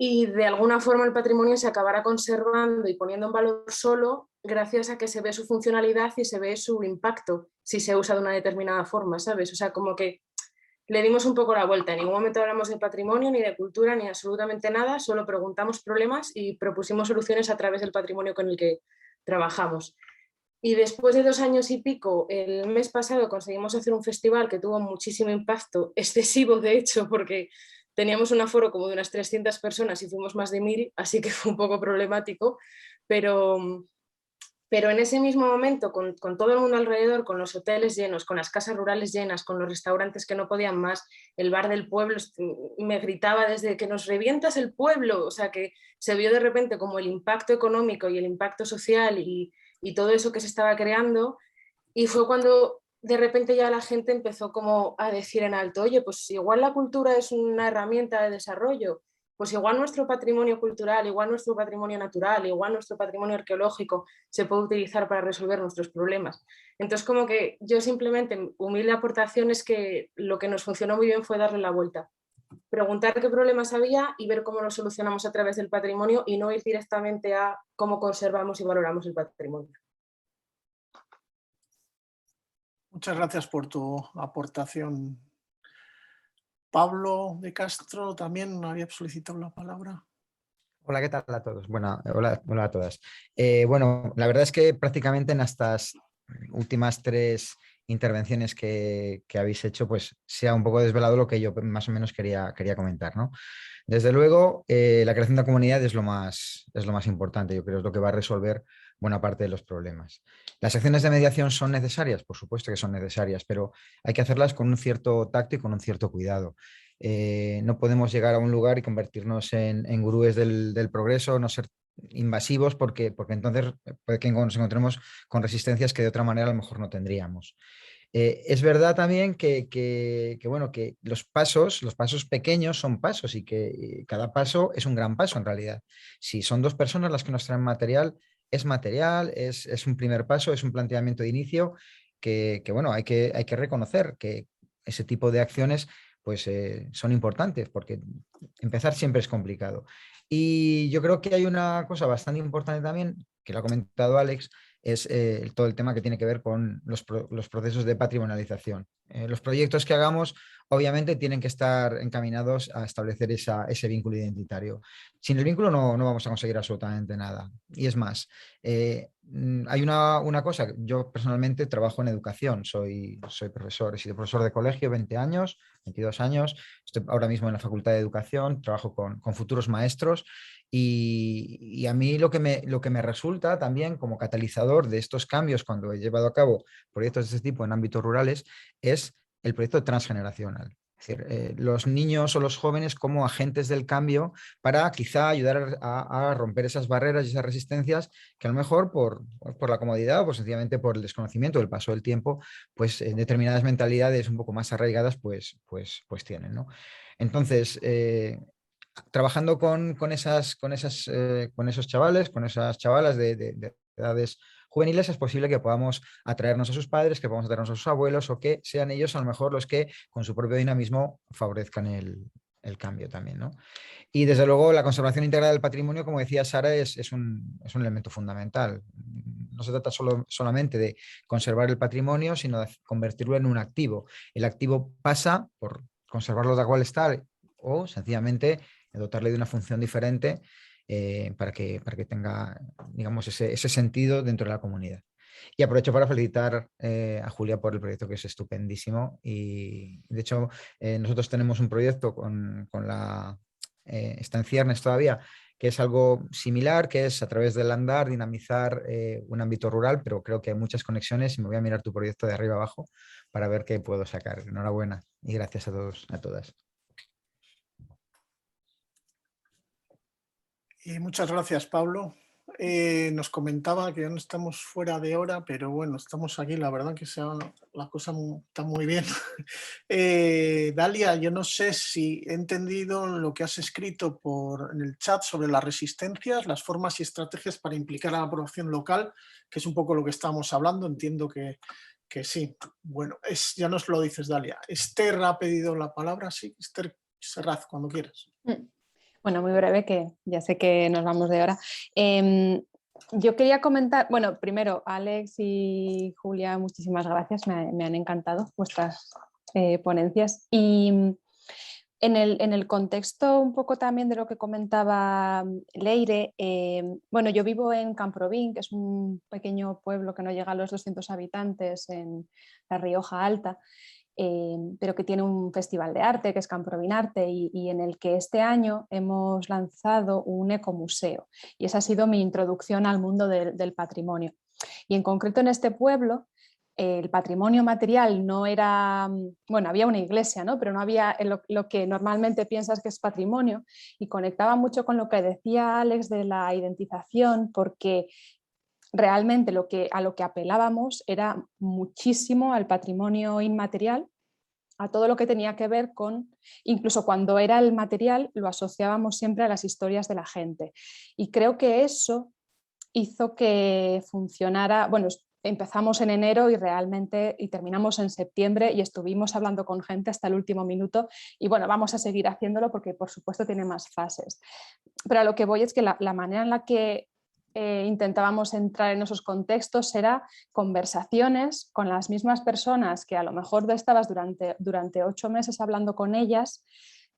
Y de alguna forma el patrimonio se acabará conservando y poniendo en valor solo gracias a que se ve su funcionalidad y se ve su impacto si se usa de una determinada forma, ¿sabes? O sea, como que le dimos un poco la vuelta. En ningún momento hablamos de patrimonio, ni de cultura, ni absolutamente nada, solo preguntamos problemas y propusimos soluciones a través del patrimonio con el que trabajamos. Y después de 2 años y pico, el mes pasado conseguimos hacer un festival que tuvo muchísimo impacto, excesivo de hecho, porque teníamos un aforo como de unas 300 personas y fuimos más de 1000, así que fue un poco problemático, pero en ese mismo momento, con todo el mundo alrededor, con los hoteles llenos, con las casas rurales llenas, con los restaurantes que no podían más, el bar del pueblo me gritaba desde que nos revientas el pueblo, o sea que se vio de repente como el impacto económico y el impacto social y todo eso que se estaba creando, y fue cuando de repente ya la gente empezó como a decir en alto, oye, pues igual la cultura es una herramienta de desarrollo, pues igual nuestro patrimonio cultural, igual nuestro patrimonio natural, igual nuestro patrimonio arqueológico se puede utilizar para resolver nuestros problemas. Entonces, como que yo simplemente, humilde aportación es que lo que nos funcionó muy bien fue darle la vuelta. Preguntar qué problemas había y ver cómo los solucionamos a través del patrimonio y no ir directamente a cómo conservamos y valoramos el patrimonio. Muchas gracias por tu aportación. Pablo de Castro también había solicitado la palabra. Hola, ¿qué tal a todos? Bueno, hola a todas. Bueno, la verdad es que prácticamente en estas últimas 3 intervenciones que habéis hecho, pues se ha un poco desvelado lo que yo más o menos quería comentar, ¿no? Desde luego, la creación de comunidad es lo más importante, yo creo, es lo que va a resolver buena parte de los problemas. ¿Las acciones de mediación son necesarias? Por supuesto que son necesarias, pero hay que hacerlas con un cierto tacto y con un cierto cuidado. No podemos llegar a un lugar y convertirnos en gurúes del progreso, no ser invasivos, porque entonces puede que nos encontremos con resistencias que de otra manera a lo mejor no tendríamos. Es verdad también que los pasos pequeños son pasos y que cada paso es un gran paso en realidad. Si son 2 personas las que nos traen material, es un primer paso, es un planteamiento de inicio que bueno, hay que reconocer que ese tipo de acciones pues son importantes porque empezar siempre es complicado. Y yo creo que hay una cosa bastante importante también, que lo ha comentado Alex, es todo el tema que tiene que ver con los procesos de patrimonialización. Los proyectos que hagamos obviamente tienen que estar encaminados a establecer ese vínculo identitario. Sin el vínculo no vamos a conseguir absolutamente nada. Y es más, hay una cosa, yo personalmente trabajo en educación, soy profesor, he sido profesor de colegio 20 años, 22 años, estoy ahora mismo en la Facultad de Educación, trabajo con futuros maestros y a mí lo que me resulta también como catalizador de estos cambios cuando he llevado a cabo proyectos de este tipo en ámbitos rurales es el proyecto transgeneracional. Es decir, los niños o los jóvenes como agentes del cambio para quizá ayudar a romper esas barreras y esas resistencias que a lo mejor por la comodidad o pues sencillamente por el desconocimiento del paso del tiempo, pues determinadas mentalidades un poco más arraigadas pues tienen, ¿no? Entonces, trabajando con esos chavales, con esas chavalas de edades juveniles, es posible que podamos atraernos a sus padres, que podamos atraernos a sus abuelos o que sean ellos a lo mejor los que con su propio dinamismo favorezcan el cambio también, ¿no? Y desde luego la conservación integral del patrimonio, como decía Sara, es un elemento fundamental. No se trata solamente de conservar el patrimonio, sino de convertirlo en un activo. El activo pasa por conservarlo tal cual está o sencillamente dotarle de una función diferente para que tenga, digamos, ese sentido dentro de la comunidad. Y aprovecho para felicitar a Julia por el proyecto, que es estupendísimo. Y de hecho, nosotros tenemos un proyecto está en ciernes todavía, que es algo similar, que es a través del andar dinamizar un ámbito rural, pero creo que hay muchas conexiones y me voy a mirar tu proyecto de arriba abajo para ver qué puedo sacar. Enhorabuena y gracias a todos, a todas. Muchas gracias, Pablo. Nos comentaba que ya no estamos fuera de hora, pero bueno, estamos aquí, la verdad que la cosa está muy bien. Dalia, yo no sé si he entendido lo que has escrito en el chat sobre las resistencias, las formas y estrategias para implicar a la población local, que es un poco lo que estábamos hablando, entiendo que sí. Bueno, ya nos lo dices, Dalia. Esther ha pedido la palabra, sí. Esther Serraz, cuando quieras. Bueno, muy breve, que ya sé que nos vamos de hora. Yo quería comentar, bueno, primero, Alex y Julia, muchísimas gracias, me han encantado vuestras ponencias. Y en el contexto un poco también de lo que comentaba Leire, bueno, yo vivo en Camprovín, que es un pequeño pueblo que no llega a los 200 habitantes en La Rioja Alta, pero que tiene un festival de arte, que es Camprovín Arte, y en el que este año hemos lanzado un ecomuseo. Y esa ha sido mi introducción al mundo del patrimonio. Y en concreto en este pueblo, el patrimonio material no era, bueno, había una iglesia, ¿no? Pero no había lo que normalmente piensas que es patrimonio, y conectaba mucho con lo que decía Alex de la identización, porque realmente a lo que apelábamos era muchísimo al patrimonio inmaterial, a todo lo que tenía que ver con, incluso cuando era el material, lo asociábamos siempre a las historias de la gente. Y creo que eso hizo que funcionara, bueno, empezamos en enero y terminamos en septiembre, y estuvimos hablando con gente hasta el último minuto, y bueno, vamos a seguir haciéndolo porque por supuesto tiene más fases. Pero a lo que voy es que la manera en la que intentábamos entrar en esos contextos era conversaciones con las mismas personas que a lo mejor estabas durante 8 meses hablando con ellas,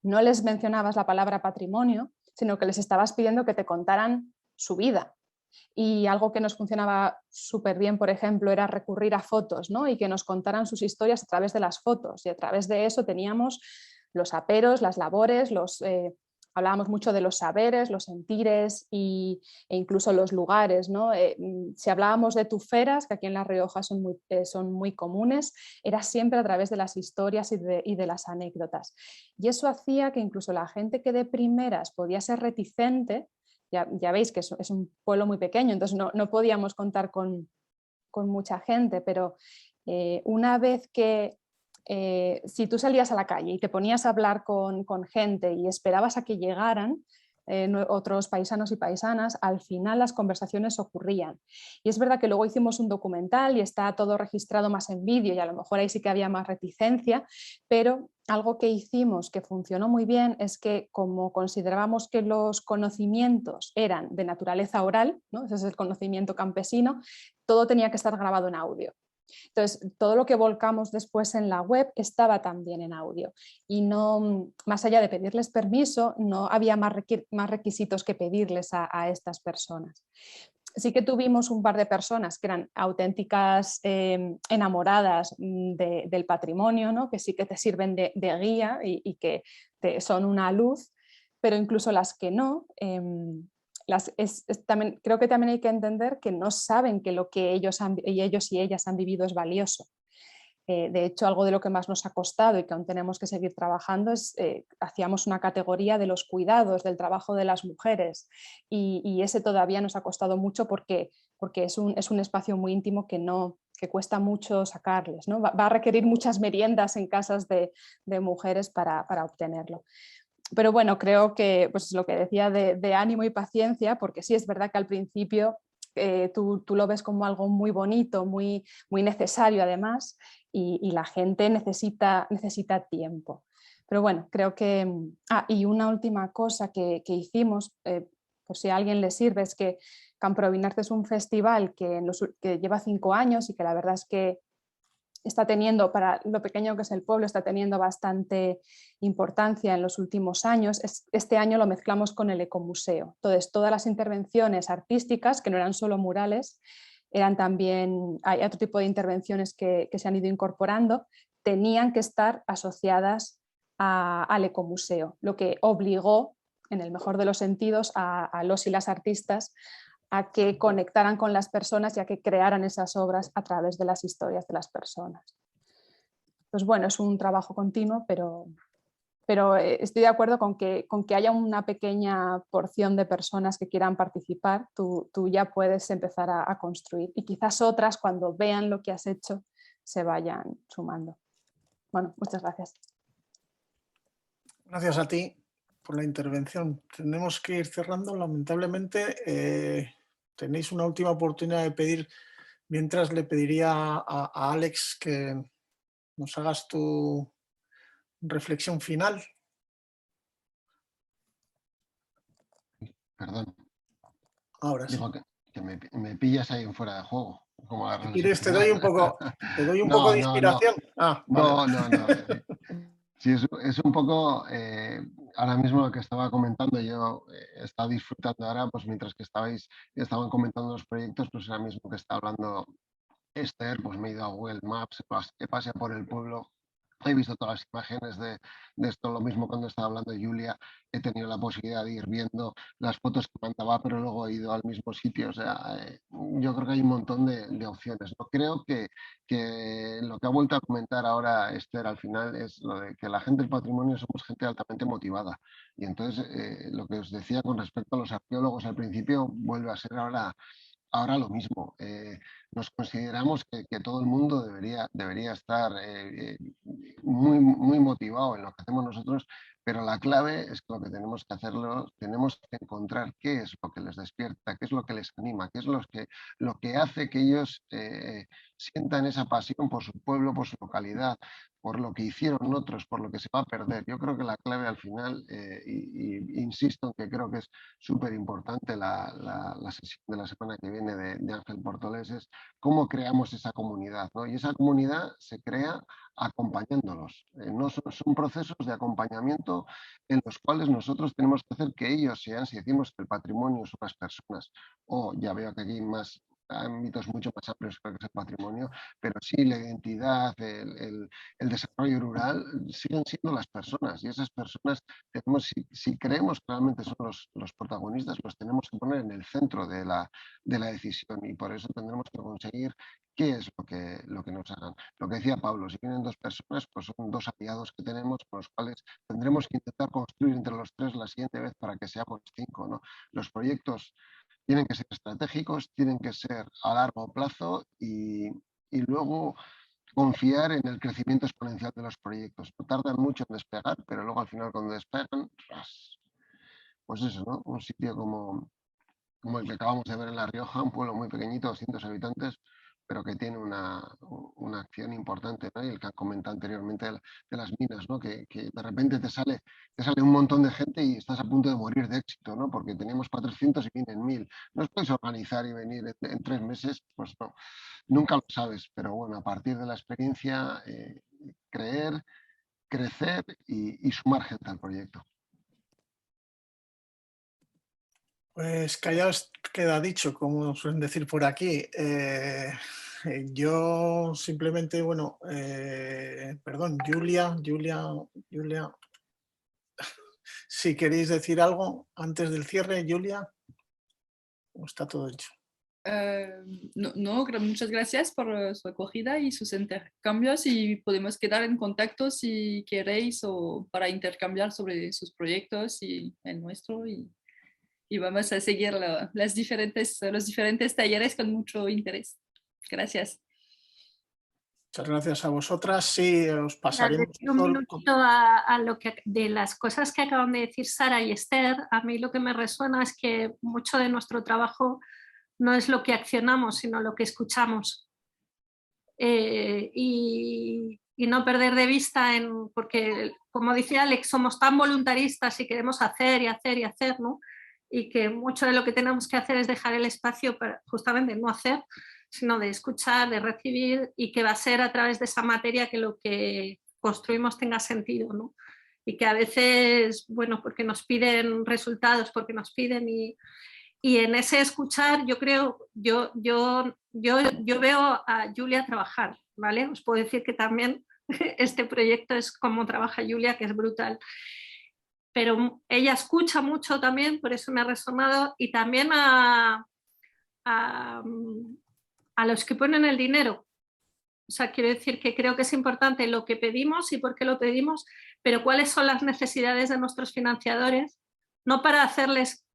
no les mencionabas la palabra patrimonio, sino que les estabas pidiendo que te contaran su vida. Y algo que nos funcionaba súper bien, por ejemplo, era recurrir a fotos, ¿no? Y que nos contaran sus historias a través de las fotos, y a través de eso teníamos los aperos, las labores, hablábamos mucho de los saberes, los sentires e incluso los lugares, ¿no? Si hablábamos de tuferas, que aquí en La Rioja son muy comunes, era siempre a través de las historias y de las anécdotas. Y eso hacía que incluso la gente que de primeras podía ser reticente, ya veis que es un pueblo muy pequeño, entonces no podíamos contar con mucha gente, pero una vez que si tú salías a la calle y te ponías a hablar con gente y esperabas a que llegaran otros paisanos y paisanas, al final las conversaciones ocurrían. Y es verdad que luego hicimos un documental y está todo registrado más en vídeo, y a lo mejor ahí sí que había más reticencia, pero algo que hicimos que funcionó muy bien es que, como considerábamos que los conocimientos eran de naturaleza oral, ¿no? Ese es el conocimiento campesino, todo tenía que estar grabado en audio. Entonces, todo lo que volcamos después en la web estaba también en audio, y no, más allá de pedirles permiso, no había más requisitos que pedirles a estas personas. Sí que tuvimos un par de personas que eran auténticas enamoradas del patrimonio, ¿no? Que sí que te sirven de guía y que son una luz, pero incluso las que no, también, creo que también hay que entender que no saben que lo que ellos y ellas han vivido es valioso. De hecho, algo de lo que más nos ha costado y que aún tenemos que seguir trabajando es, hacíamos una categoría de los cuidados, del trabajo de las mujeres, y ese todavía nos ha costado mucho porque es un espacio muy íntimo que cuesta mucho sacarles, ¿no? Va a requerir muchas meriendas en casas de mujeres para obtenerlo. Pero bueno, creo que pues lo que decía de ánimo y paciencia, porque sí es verdad que al principio tú lo ves como algo muy bonito, muy necesario además, y la gente necesita tiempo. Pero bueno, creo que... y una última cosa que hicimos, por si a alguien le sirve, es que Camprovín Arte es un festival que lleva 5 años y que la verdad es que está teniendo, para lo pequeño que es el pueblo, está teniendo bastante importancia en los últimos años. Este año lo mezclamos con el ecomuseo. Entonces, todas las intervenciones artísticas, que no eran solo murales, eran también, hay otro tipo de intervenciones que se han ido incorporando, tenían que estar asociadas al ecomuseo, lo que obligó, en el mejor de los sentidos, a los y las artistas a que conectaran con las personas y a que crearan esas obras a través de las historias de las personas. Pues bueno, es un trabajo continuo, pero estoy de acuerdo con que haya una pequeña porción de personas que quieran participar, tú ya puedes empezar a construir, y quizás otras, cuando vean lo que has hecho, se vayan sumando. Bueno, muchas gracias. Gracias a ti por la intervención. Tenemos que ir cerrando, lamentablemente. Tenéis una última oportunidad de pedir, mientras le pediría a Alex que nos hagas tu reflexión final. Perdón. Ahora sí. Digo que me pillas ahí en fuera de juego. Como la ¿Quieres? Te doy un poco de inspiración. No. Sí, es un poco, ahora mismo lo que estaba comentando, yo he estado disfrutando ahora, pues mientras que estaban comentando los proyectos, pues ahora mismo que está hablando Esther, pues me he ido a Google Maps, he paseado por el pueblo, he visto todas las imágenes de esto, lo mismo cuando estaba hablando Julia, he tenido la posibilidad de ir viendo las fotos que mandaba, pero luego he ido al mismo sitio. O sea, yo creo que hay un montón de opciones. ¿No? Creo que lo que ha vuelto a comentar ahora Esther al final es lo de que la gente del patrimonio somos gente altamente motivada. Y entonces lo que os decía con respecto a los arqueólogos al principio vuelve a ser ahora lo mismo. Nos consideramos que todo el mundo debería estar muy motivado en lo que hacemos nosotros, pero la clave es que lo que tenemos que hacerlo, tenemos que encontrar qué es lo que les despierta, qué es lo que les anima, qué es lo que hace que ellos sientan esa pasión por su pueblo, por su localidad, por lo que hicieron otros, por lo que se va a perder. Yo creo que la clave al final, y insisto en que creo que es súper importante la sesión de la semana que viene de Ángel Portolés, es cómo creamos esa comunidad, ¿no? Y esa comunidad se crea acompañándolos. No son procesos de acompañamiento en los cuales nosotros tenemos que hacer que ellos sean, si decimos que el patrimonio son las personas, o ya veo que aquí hay más ámbitos mucho más amplios que el patrimonio, pero sí la identidad, el desarrollo rural siguen siendo las personas, y esas personas tenemos, si creemos que realmente son los protagonistas, los tenemos que poner en el centro de la decisión, y por eso tendremos que conseguir qué es lo que nos hagan. Lo que decía Pablo, si vienen dos personas, pues son dos aliados que tenemos con los cuales tendremos que intentar construir entre los tres la siguiente vez para que seamos 5, ¿no? Los proyectos tienen que ser estratégicos, tienen que ser a largo plazo y luego confiar en el crecimiento exponencial de los proyectos. No tardan mucho en despegar, pero luego al final cuando despegan, pues eso, ¿no? Un sitio como el que acabamos de ver en La Rioja, un pueblo muy pequeñito, 200 habitantes, pero que tiene una acción importante, ¿no? Y el que han comentado anteriormente de las minas, ¿no? Que de repente te sale un montón de gente y estás a punto de morir de éxito, ¿no? Porque teníamos 400 y vienen 1000. No os podéis organizar y venir en 3 meses, pues no, nunca lo sabes, pero bueno, a partir de la experiencia, creer, crecer y sumar gente al proyecto. Pues callaos queda dicho, como suelen decir por aquí. Yo simplemente, bueno, perdón, Julia, si queréis decir algo antes del cierre, Julia, está todo hecho. No, muchas gracias por su acogida y sus intercambios, y podemos quedar en contacto si queréis o para intercambiar sobre sus proyectos y el nuestro, y vamos a seguir los diferentes talleres con mucho interés. Gracias. Muchas gracias a vosotras. Sí, os pasaremos un minutito a lo que, de las cosas que acaban de decir Sara y Esther. A mí lo que me resuena es que mucho de nuestro trabajo no es lo que accionamos, sino lo que escuchamos. Y no perder de vista, porque como decía Alex, somos tan voluntaristas y queremos hacer y hacer y hacer, ¿no? Y que mucho de lo que tenemos que hacer es dejar el espacio para justamente no hacer, sino de escuchar, de recibir, y que va a ser a través de esa materia que lo que construimos tenga sentido, ¿no? Y que a veces, bueno, porque nos piden resultados, porque nos piden Y en ese escuchar, yo creo, yo veo a Julia trabajar, ¿vale? Os puedo decir que también este proyecto es como trabaja Julia, que es brutal. Pero ella escucha mucho también, por eso me ha resonado, y también a los que ponen el dinero. O sea, quiero decir que creo que es importante lo que pedimos y por qué lo pedimos, pero cuáles son las necesidades de nuestros financiadores, no para hacerles,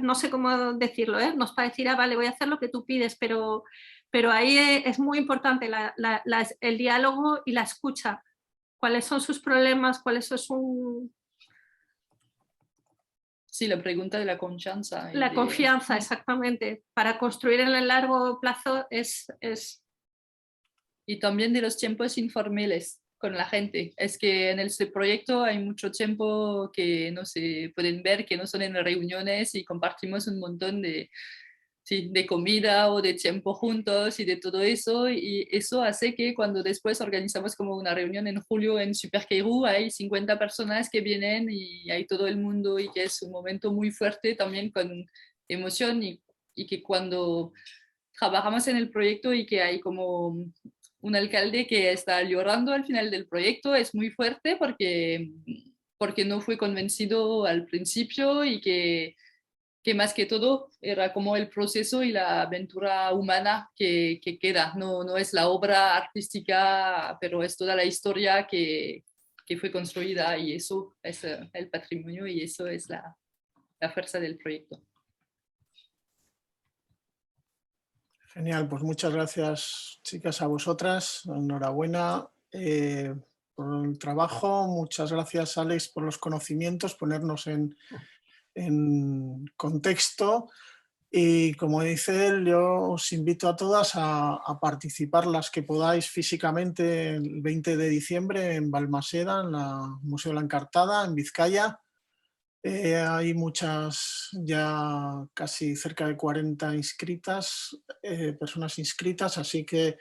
no sé cómo decirlo, no es para decir, vale, voy a hacer lo que tú pides, pero ahí es muy importante el diálogo y la escucha. ¿Cuáles son sus problemas? ¿Cuáles son sus... Sí, la pregunta de la confianza. La confianza, exactamente. Para construir en el largo plazo es... Y también de los tiempos informales con la gente. Es que en este proyecto hay mucho tiempo que no se pueden ver, que no son en reuniones y compartimos un montón de comida o de tiempo juntos y de todo eso. Y eso hace que cuando después organizamos como una reunión en julio en Superkeiru, hay 50 personas que vienen y hay todo el mundo y que es un momento muy fuerte también con emoción y que cuando trabajamos en el proyecto y que hay como un alcalde que está llorando al final del proyecto, es muy fuerte porque no fue convencido al principio y que más que todo era como el proceso y la aventura humana que queda. No es la obra artística, pero es toda la historia que fue construida y eso es el patrimonio y eso es la fuerza del proyecto. Genial, pues muchas gracias, chicas, a vosotras. Enhorabuena por el trabajo. Muchas gracias, Alex, por los conocimientos, ponernos en contexto. Y como dice él, yo os invito a todas a participar las que podáis físicamente el 20 de diciembre en Balmaseda, en el Museo de la Encartada, en Vizcaya. Hay muchas, ya casi cerca de 40 inscritas, personas inscritas, así que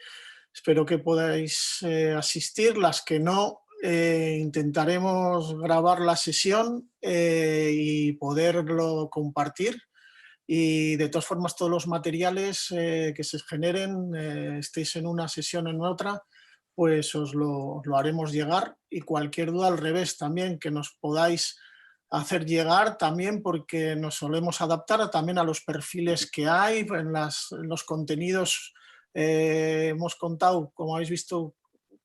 espero que podáis asistir. Las que no, intentaremos grabar la sesión y poderlo compartir. Y de todas formas, todos los materiales que se generen, estéis en una sesión o en otra, pues os lo haremos llegar. Y cualquier duda al revés también, que nos podáis hacer llegar también, porque nos solemos adaptar también a los perfiles que hay en los contenidos. Hemos contado, como habéis visto,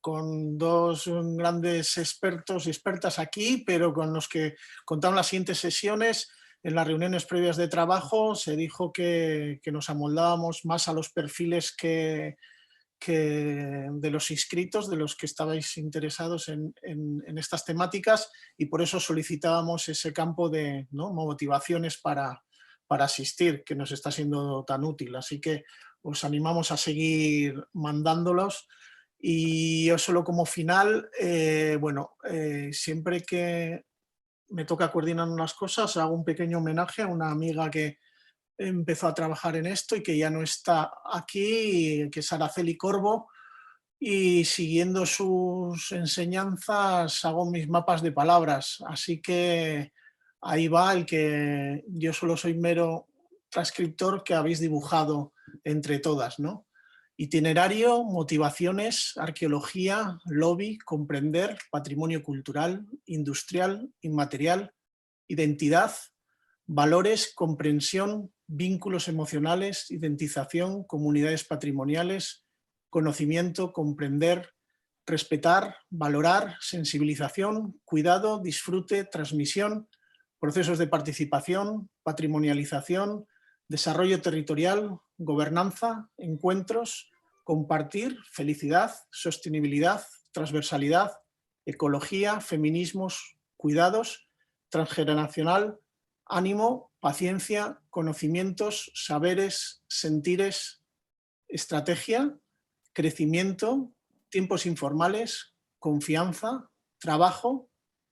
con dos grandes expertos y expertas aquí, pero con los que contaron las siguientes sesiones. En las reuniones previas de trabajo se dijo que nos amoldábamos más a los perfiles que de los inscritos, de los que estabais interesados en estas temáticas, y por eso solicitábamos ese campo de motivaciones para asistir, que nos está siendo tan útil. Así que os animamos a seguir mandándolos. Y yo solo como final, siempre que me toca coordinar unas cosas, hago un pequeño homenaje a una amiga que empezó a trabajar en esto y que ya no está aquí, que es Araceli Corvo, y siguiendo sus enseñanzas hago mis mapas de palabras. Así que ahí va el que yo solo soy mero transcriptor que habéis dibujado entre todas, ¿no? Itinerario, motivaciones, arqueología, lobby, comprender, patrimonio cultural, industrial, inmaterial, identidad, valores, comprensión, vínculos emocionales, identización, comunidades patrimoniales, conocimiento, comprender, respetar, valorar, sensibilización, cuidado, disfrute, transmisión, procesos de participación, patrimonialización, desarrollo territorial, gobernanza, encuentros, compartir, felicidad, sostenibilidad, transversalidad, ecología, feminismos, cuidados, transgeneracional, ánimo, paciencia, conocimientos, saberes, sentires, estrategia, crecimiento, tiempos informales, confianza, trabajo,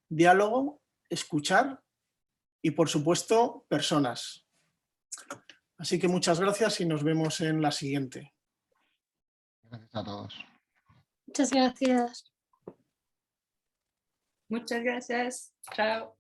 diálogo, escuchar y, por supuesto, personas. Así que muchas gracias y nos vemos en la siguiente. Gracias a todos. Muchas gracias. Muchas gracias. Chao.